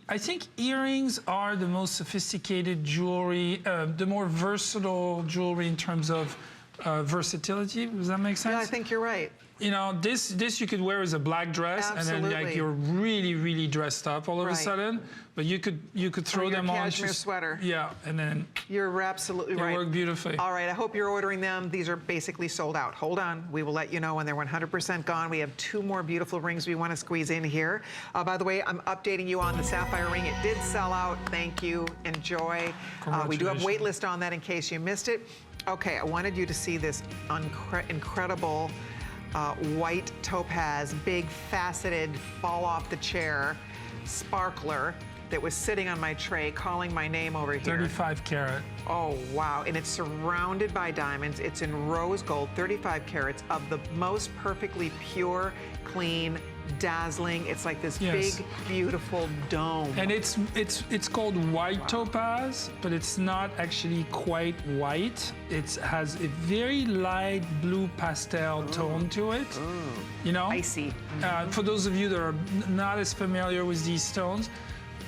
I think earrings are the most sophisticated jewelry, the more versatile jewelry in terms of versatility. Does that make sense? Yeah, I think you're right. You know, this you could wear as a black dress, and then like Absolutely. you're really dressed up all of a Right. sudden. But you could throw your them on. cashmere sweater. Yeah, and then You're absolutely they right. work beautifully. All right, I hope you're ordering them. These are basically sold out. Hold on, we will let you know when they're 100% gone. We have 2 more beautiful rings we want to squeeze in here. By the way, I'm updating you on the sapphire ring. It did sell out. Thank you. Enjoy. We do have a wait list on that in case you missed it. Okay, I wanted you to see this incredible white topaz, big faceted, fall off the chair sparkler that was sitting on my tray calling my name over here. 35 karat. Oh, wow. And it's surrounded by diamonds. It's in rose gold, 35 carats of the most perfectly pure, clean, dazzling. It's like this Yes. big, beautiful dome. And it's called white topaz, but it's not actually quite white. It has a very light blue pastel tone to it. You know? Icy. For those of you that are not as familiar with these stones,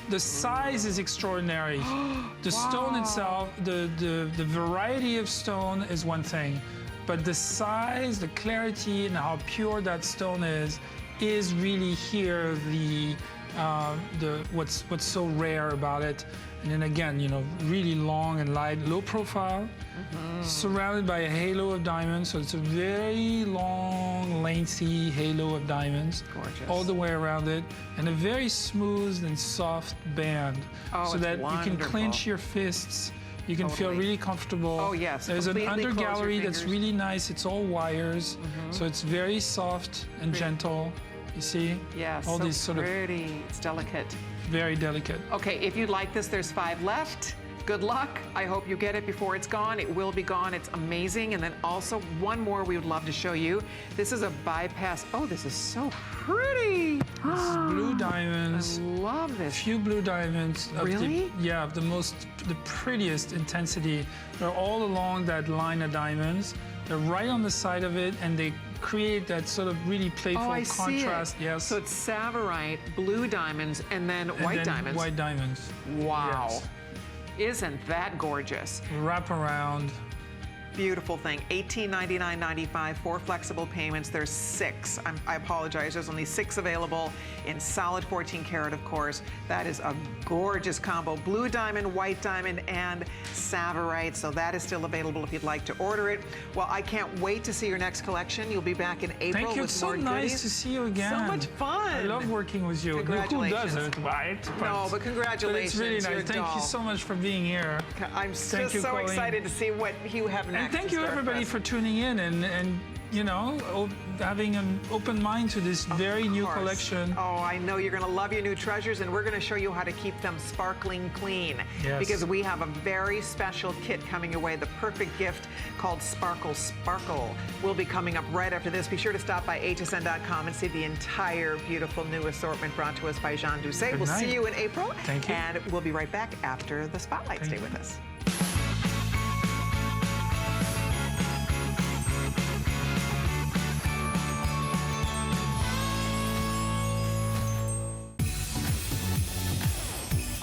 the size is extraordinary. The stone itself, the variety of stone is one thing, but the size, the clarity, and how pure that stone is really here what's so rare about it. And then again, you know, really long and light, low profile, surrounded by a halo of diamonds. So it's a very long, lengthy halo of diamonds. Gorgeous. All the way around it. And a very smooth and soft band. Oh, so it's that you can wonderful. clench your fists. You can feel Totally. really comfortable. Oh, yes. There's an Completely under close your gallery that's fingers. really nice. It's all wires. So it's very soft and gentle. You see? Yes, All so these sort of pretty. It's delicate. very delicate. Okay, if you'd like this, there's 5 left. Good luck. I hope you get it before it's gone. It will be gone. It's amazing. And then also one more we would love to show you. This is a bypass. Oh, this is so pretty. This is blue I diamonds. love this. Few blue diamonds. Of Really? of the prettiest intensity. They're all along that line of diamonds. They're right on the side of it, and they create that sort of really playful Oh, I see contrast. it. Yes. So it's Savorite, blue diamonds, and then And white then diamonds. White diamonds. Wow. Yes. Isn't that gorgeous? Wrap around. Beautiful thing. $1899.95, 4 flexible payments. There's 6. I apologize. There's only 6 available in solid 14 karat, of course. That is a gorgeous combo. Blue diamond, white diamond, and Savorite. So that is still available if you'd like to order it. Well, I can't wait to see your next collection. You'll be back in April Thank you. with It's so more nice goodies. to see you again. So much fun. I love working with you. Who Congratulations. doesn't, right? No, but congratulations. But it's really You're nice. a Thank doll. you so much for being here. I'm Thank just you, so Colleen. excited to see what you have next. And thank in you, store for everybody, us. for tuning in and you know, having an open mind to this very new Of course. collection. Oh, I know you're going to love your new treasures, and we're going to show you how to keep them sparkling clean. Yes. Because we have a very special kit coming your way, the perfect gift called Sparkle Sparkle. Will be coming up right after this. Be sure to stop by hsn.com and see the entire beautiful new assortment brought to us by Jean Doucet. We'll see night. you in April. Thank you. And we'll be right back after the spotlight. Thank Stay you. with us.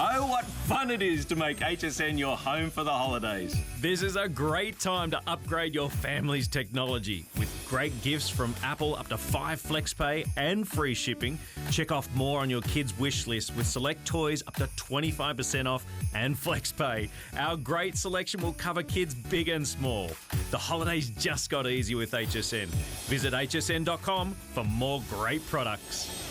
Oh, what fun it is to make HSN your home for the holidays. This is a great time to upgrade your family's technology. With great gifts from Apple, up to 5 FlexPay and free shipping. Check off more on your kids' wish list with select toys up to 25% off and FlexPay. Our great selection will cover kids big and small. The holidays just got easier with HSN. Visit hsn.com for more great products.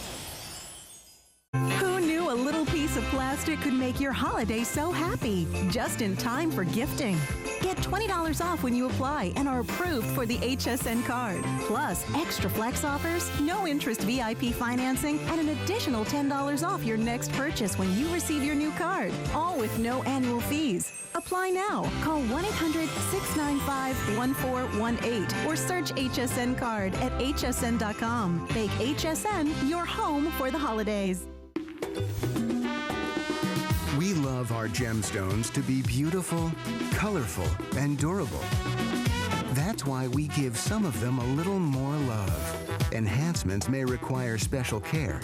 Who knew a little piece of plastic could make your holiday so happy? Just in time for gifting. Get $20 off when you apply and are approved for the HSN card. Plus, extra flex offers, no interest VIP financing, and an additional $10 off your next purchase when you receive your new card. All with no annual fees. Apply now. Call 1-800-695-1418 or search HSN card at hsn.com. Make HSN your home for the holidays. We love our gemstones to be beautiful, colorful, and durable. That's why we give some of them a little more love. Enhancements may require special care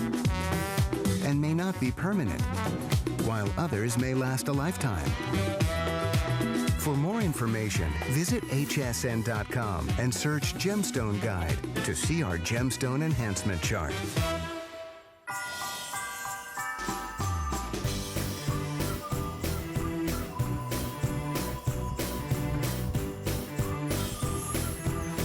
and may not be permanent, while others may last a lifetime. For more information, visit hsn.com and search Gemstone Guide to see our gemstone enhancement chart.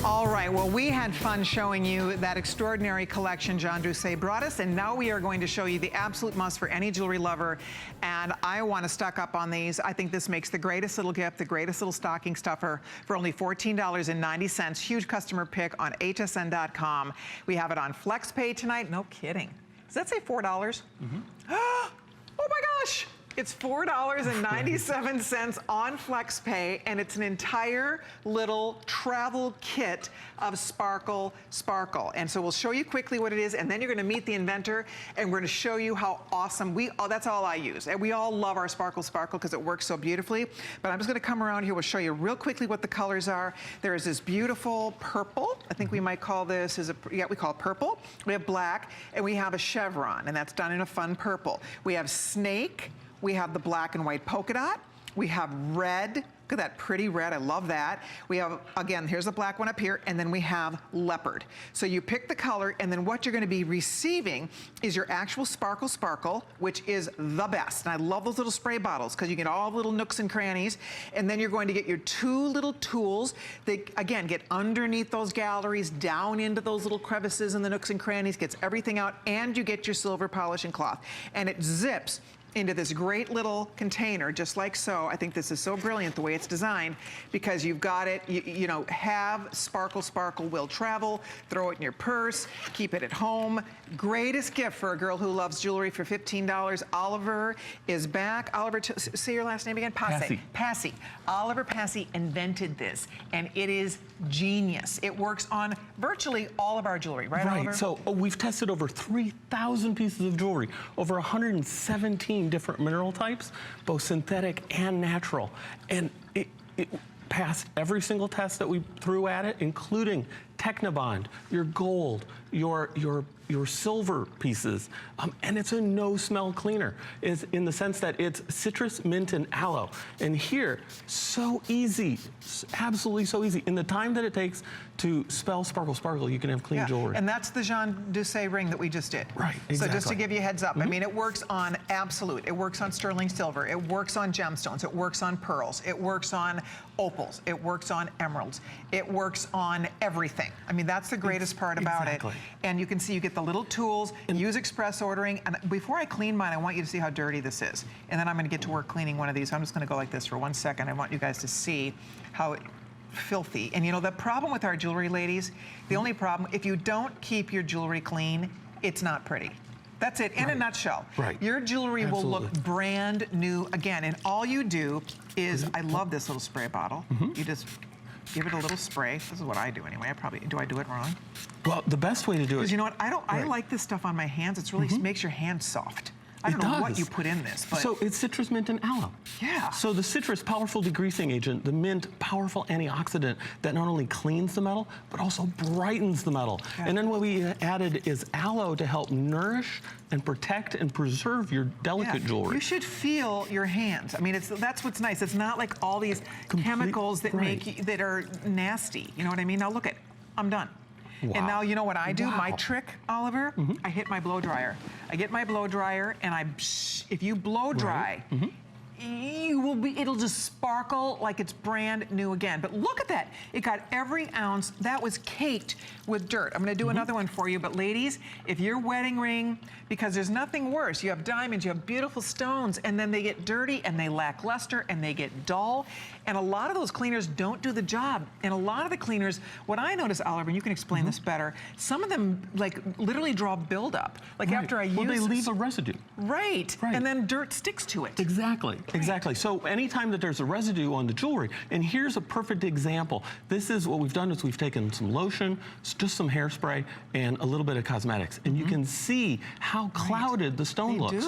All right, well, we had fun showing you that extraordinary collection Jean Doucet brought us, and now we are going to show you the absolute must for any jewelry lover, and I want to stock up on these. I think this makes the greatest little gift, the greatest little stocking stuffer for only $14.90. Huge customer pick on hsn.com. We have it on FlexPay tonight. No kidding. Does that say $4? Mm-hmm. Oh my gosh! It's $4.97 on FlexPay, and it's an entire little travel kit of Sparkle Sparkle. And so we'll show you quickly what it is, and then you're gonna meet the inventor, and we're gonna show you how awesome that's all I use. And we all love our Sparkle Sparkle because it works so beautifully. But I'm just gonna come around here, we'll show you real quickly what the colors are. There is this beautiful purple. I think we might call this, we call it purple. We have black, and we have a chevron, and that's done in a fun purple. We have snake. We have the black and white polka dot. We have red. Look at that pretty red, I love that. We have, again, here's the black one up here, and then we have leopard. So you pick the color, and then what you're gonna be receiving is your actual Sparkle, which is the best. And I love those little spray bottles, because you get all the little nooks and crannies, and then you're going to get your 2 little tools that, again, get underneath those galleries, down into those little crevices and the nooks and crannies, gets everything out, and you get your silver polishing cloth. And it zips into this great little container, just like so. I think this is so brilliant the way it's designed, because you've got it, you know, have Sparkle will travel, throw it in your purse, keep it at home. Greatest gift for a girl who loves jewelry for $15. Oliver is back. Oliver, say your last name again? Passy. Oliver Passy invented this, and it is genius. It works on virtually all of our jewelry, right, Oliver? Right, so we've tested over 3,000 pieces of jewelry, over 117 different mineral types, both synthetic and natural. And it passed every single test that we threw at it, including Technibond, your gold, your silver pieces, and it's a no-smell cleaner. It's in the sense that it's citrus, mint, and aloe. And here, so easy, absolutely so easy. In the time that it takes to spell Sparkle, you can have clean jewelry. And that's the Jean Doucet ring that we just did. Right, exactly. So just to give you a heads up, I mean, it works on absolute, it works on sterling silver, it works on gemstones, it works on pearls, it works on opals, it works on emeralds, it works on everything. I mean, that's the greatest part about it. And you can see you get the little tools, use express ordering. And before I clean mine, I want you to see how dirty this is. And then I'm gonna get to work cleaning one of these. I'm just gonna go like this for 1 second. I want you guys to see how filthy. And you know, the problem with our jewelry, ladies, the only problem, if you don't keep your jewelry clean, it's not pretty. That's it, in a nutshell. Right. Your jewelry will look brand new again. And all you do is, I love this little spray bottle. You just give it a little spray. This is what I do anyway. Do I do it wrong? Well, the best way to do it. Because you know what, I like this stuff on my hands. It's really makes your hands soft. I don't know what you put in this, but... So it's citrus, mint, and aloe. Yeah. So the citrus, powerful degreasing agent, the mint, powerful antioxidant that not only cleans the metal, but also brightens the metal. Yeah. And then what we added is aloe to help nourish and protect and preserve your delicate jewelry. You should feel your hands. I mean, that's what's nice. It's not like all these chemicals that make you, that are nasty. You know what I mean? Now look I'm done. Wow. And now you know what I do? My trick, Oliver, I hit my blow dryer. I get my blow dryer and if you blow dry, it'll just sparkle like it's brand new again. But look at that. It got every ounce. That was caked with dirt. I'm gonna do another one for you, but ladies, if your wedding ring, because there's nothing worse, you have diamonds, you have beautiful stones, and then they get dirty and they lack luster and they get dull. And a lot of those cleaners don't do the job. And a lot of the cleaners, what I notice, Oliver, and you can explain this better, some of them like literally draw buildup. Like after I use... Well, they leave a residue. Right. And then dirt sticks to it. Exactly. Exactly. So anytime that there's a residue on the jewelry, and here's a perfect example. This is what we've done is we've taken some lotion, just some hairspray, and a little bit of cosmetics. And you can see how clouded the stone looks.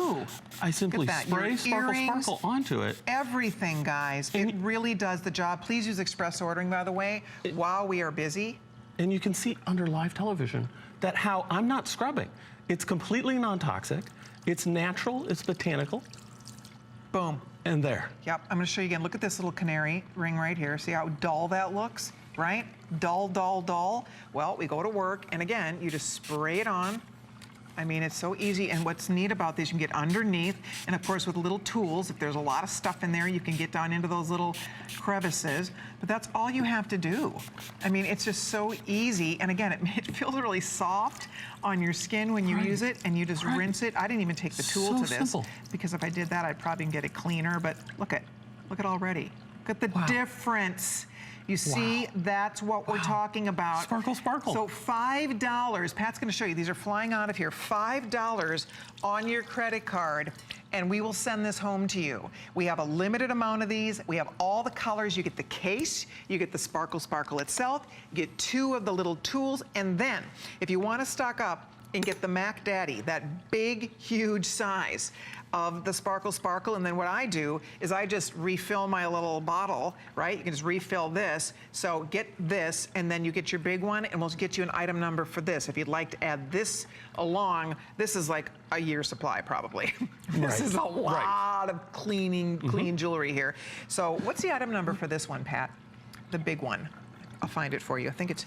I simply spray Sparkle onto it. Everything, guys. It really does the job. Please use express ordering, by the way, while we are busy. And you can see under live television that how I'm not scrubbing. It's completely non-toxic. It's natural. It's botanical. Boom. And there. Yep, I'm gonna show you again. Look at this little canary ring right here. See how dull that looks, right? Dull, dull, dull. Well, we go to work, and again, you just spray it on. I mean, it's so easy, and what's neat about this, you can get underneath, and of course with little tools, if there's a lot of stuff in there, you can get down into those little crevices, but that's all you have to do. I mean, it's just so easy, and again, it feels really soft on your skin when you use it, and you just rinse it. I didn't even take the tool to this, because if I did that, I'd probably get it cleaner, but look at already. Look at the difference. You see, that's what we're talking about. Sparkle. So $5, Pat's gonna show you, these are flying out of here, $5 on your credit card, and we will send this home to you. We have a limited amount of these. We have all the colors. You get the case, you get the Sparkle itself, you get 2 of the little tools, and then if you wanna stock up and get the Mac Daddy, that big, huge size, of the Sparkle Sparkle, and then what I do is I just refill my little bottle, right? You can just refill this. So get this, and then you get your big one, and we'll get you an item number for this. If you'd like to add this along, this is like a year's supply probably. This is a lot of clean jewelry here. So what's the item number for this one, Pat? The big one. I'll find it for you. I think it's,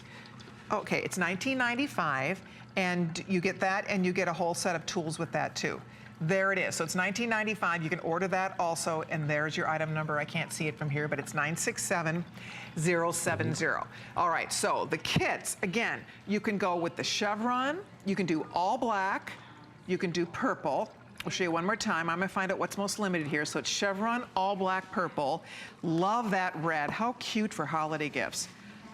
okay, it's $19.95, and you get that, and you get a whole set of tools with that too. There it is. So it's $19.95. You can order that also, and there's your item number. I can't see it from here, but it's 967070. All right, so the kits, again, you can go with the chevron. You can do all black. You can do purple. I'll show you one more time. I'm gonna find out what's most limited here. So it's chevron, all black, purple. Love that red. How cute for holiday gifts.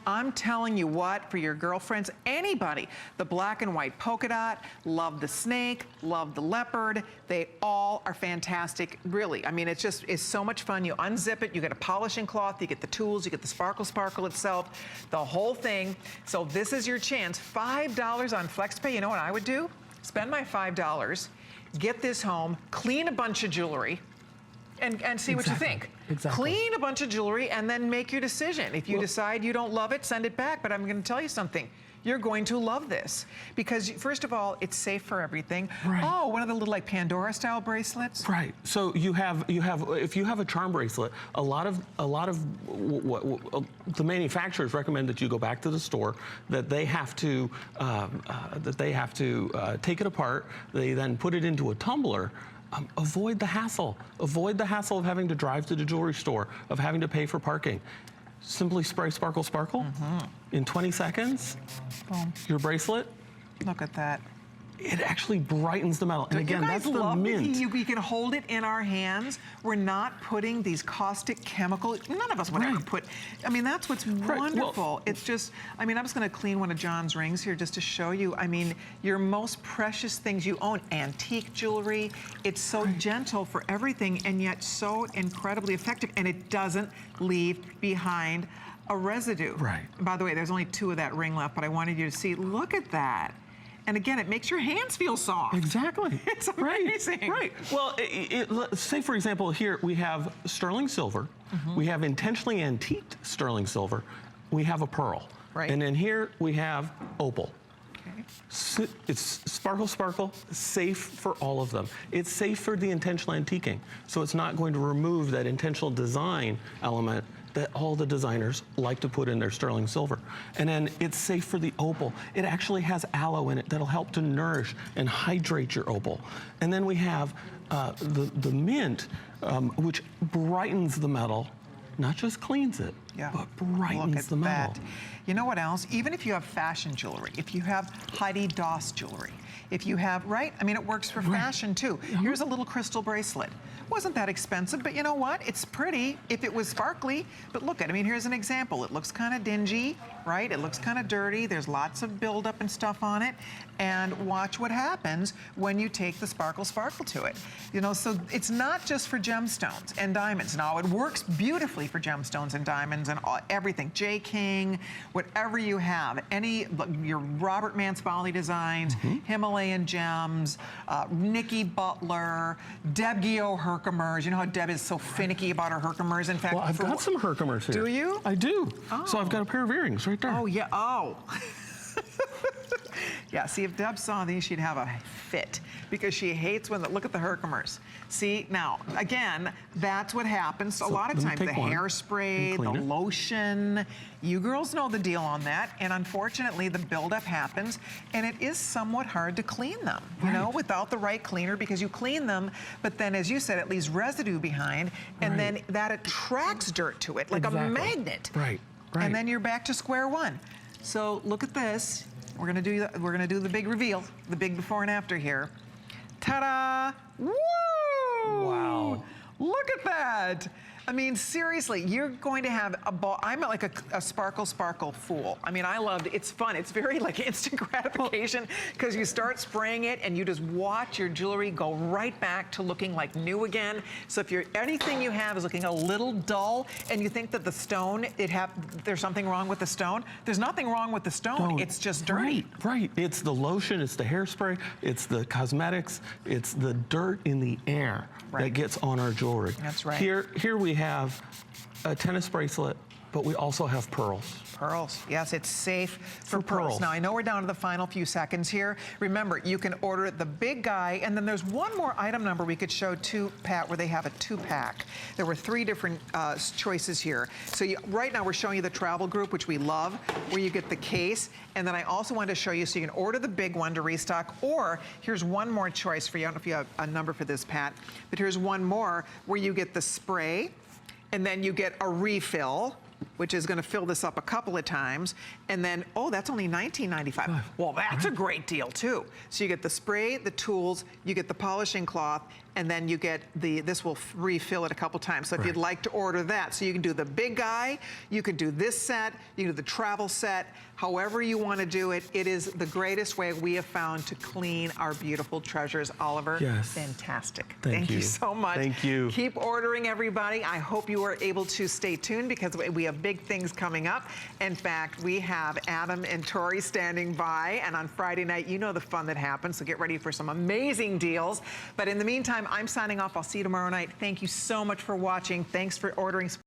I'm telling you what, for your girlfriends, anybody, the black and white polka dot, love the snake, love the leopard. They all are fantastic, really. I mean, it's so much fun. You unzip it, you get a polishing cloth, you get the tools, you get the Sparkle Sparkle itself, the whole thing. So this is your chance. $5 on FlexPay. You know what I would do? Spend my $5, get this home, clean a bunch of jewelry, and see what you think. Exactly. Clean a bunch of jewelry and then make your decision. If you decide you don't love it, send it back. But I'm going to tell you something. You're going to love this because, first of all, it's safe for everything. Right. Oh, one of the little like Pandora-style bracelets. Right. So you have if you have a charm bracelet, a lot of the manufacturers recommend that you go back to the store, that they have to take it apart. They then put it into a tumbler. Avoid the hassle. Avoid the hassle of having to drive to the jewelry store, of having to pay for parking. Simply spray Sparkle Sparkle. In 20 seconds, Boom. your bracelet, Look at that. it actually brightens the metal. And Don't again, you guys that's the love mint. We can hold it in our hands. We're not putting these caustic chemicals. None of us would ever put. I mean, that's what's wonderful. Well, it's just. I mean, I'm just going to clean one of John's rings here just to show you. I mean, your most precious things you own, antique jewelry. It's so gentle for everything, and yet so incredibly effective, and it doesn't leave behind a residue. Right. By the way, there's only 2 of that ring left, but I wanted you to see. Look at that. And again, it makes your hands feel soft. Exactly. It's amazing. Right. Well, say for example, here we have sterling silver. We have intentionally antiqued sterling silver. We have a pearl. Right. And then here we have opal. Okay. It's Sparkle Sparkle, safe for all of them. It's safe for the intentional antiquing. So it's not going to remove that intentional design element that all the designers like to put in their sterling silver. And then it's safe for the opal. It actually has aloe in it that'll help to nourish and hydrate your opal. And then we have the mint, which brightens the metal, not just cleans it, but brightens the metal. That. You know what else? Even if you have fashion jewelry, if you have Heidi Daus jewelry, if you have, right? I mean, it works for fashion too. Here's a little crystal bracelet. Wasn't that expensive, but you know what? It's pretty if it was sparkly. But look at it. I mean, here's an example. It looks kind of dingy, right? It looks kind of dirty. There's lots of buildup and stuff on it. And watch what happens when you take the Sparkle Sparkle to it. You know, so it's not just for gemstones and diamonds. Now, it works beautifully for gemstones and diamonds and everything. J. King, whatever you have, your Robert Mansbali designs, Himalayan gems, Nikki Butler, Deb Gio Herkimers. You know how Deb is so finicky about her Herkimers. In fact, Well, I've got some Herkimers here. Do you? I do. So I've got a pair of earrings right there. Oh, yeah. Oh. Yeah, see, if Deb saw these, she'd have a fit because she hates when look at the Herkimers. See, now, again, that's what happens a lot of times. The hairspray, the lotion, you girls know the deal on that. And unfortunately, the buildup happens, and it is somewhat hard to clean them, you know, without the right cleaner, because you clean them, but then, as you said, it leaves residue behind, and then that attracts dirt to it like a magnet. Right. And then you're back to square one. So look at this. We're gonna do the big reveal, the big before and after here. Ta-da! Woo! Wow. Look at that. I mean, seriously, you're going to have a ball. I'm like a sparkle fool. I mean, I loved it. It's fun. It's very like instant gratification because you start spraying it and you just watch your jewelry go right back to looking like new again. So if anything you have is looking a little dull and you think that the stone, there's something wrong with the stone, there's nothing wrong with the stone. It's just dirty. Right. It's the lotion, it's the hairspray, it's the cosmetics, it's the dirt in the air that gets on our jewelry. That's right. Here we have a tennis bracelet, but we also have pearls. Pearls. Yes, it's safe for pearls. pearls. Now, I know we're down to the final few seconds here. Remember, you can order the big guy, and then there's one more item number we could show too, Pat, where they have a 2-pack. There were 3 different choices here. So right now we're showing you the travel group, which we love, where you get the case. And then I also wanted to show you so you can order the big one to restock, or here's one more choice for you. I don't know if you have a number for this, Pat, but here's one more where you get the spray, and then you get a refill, which is going to fill this up a couple of times. And then, oh, that's only $19.95. Well, that's a great deal, too. So you get the spray, the tools, you get the polishing cloth, and then you get this will refill it a couple times. So if you'd like to order that, so you can do the big guy, you can do this set, you can do the travel set, however you want to do it. It is the greatest way we have found to clean our beautiful treasures. Oliver, yes. Fantastic. Thank you so much. Thank you. Keep ordering, everybody. I hope you are able to stay tuned because we have big things coming up. In fact, we have Adam and Tori standing by, and on Friday night, you know the fun that happens, so get ready for some amazing deals. But in the meantime, I'm signing off. I'll see you tomorrow night. Thank you so much for watching. Thanks for ordering.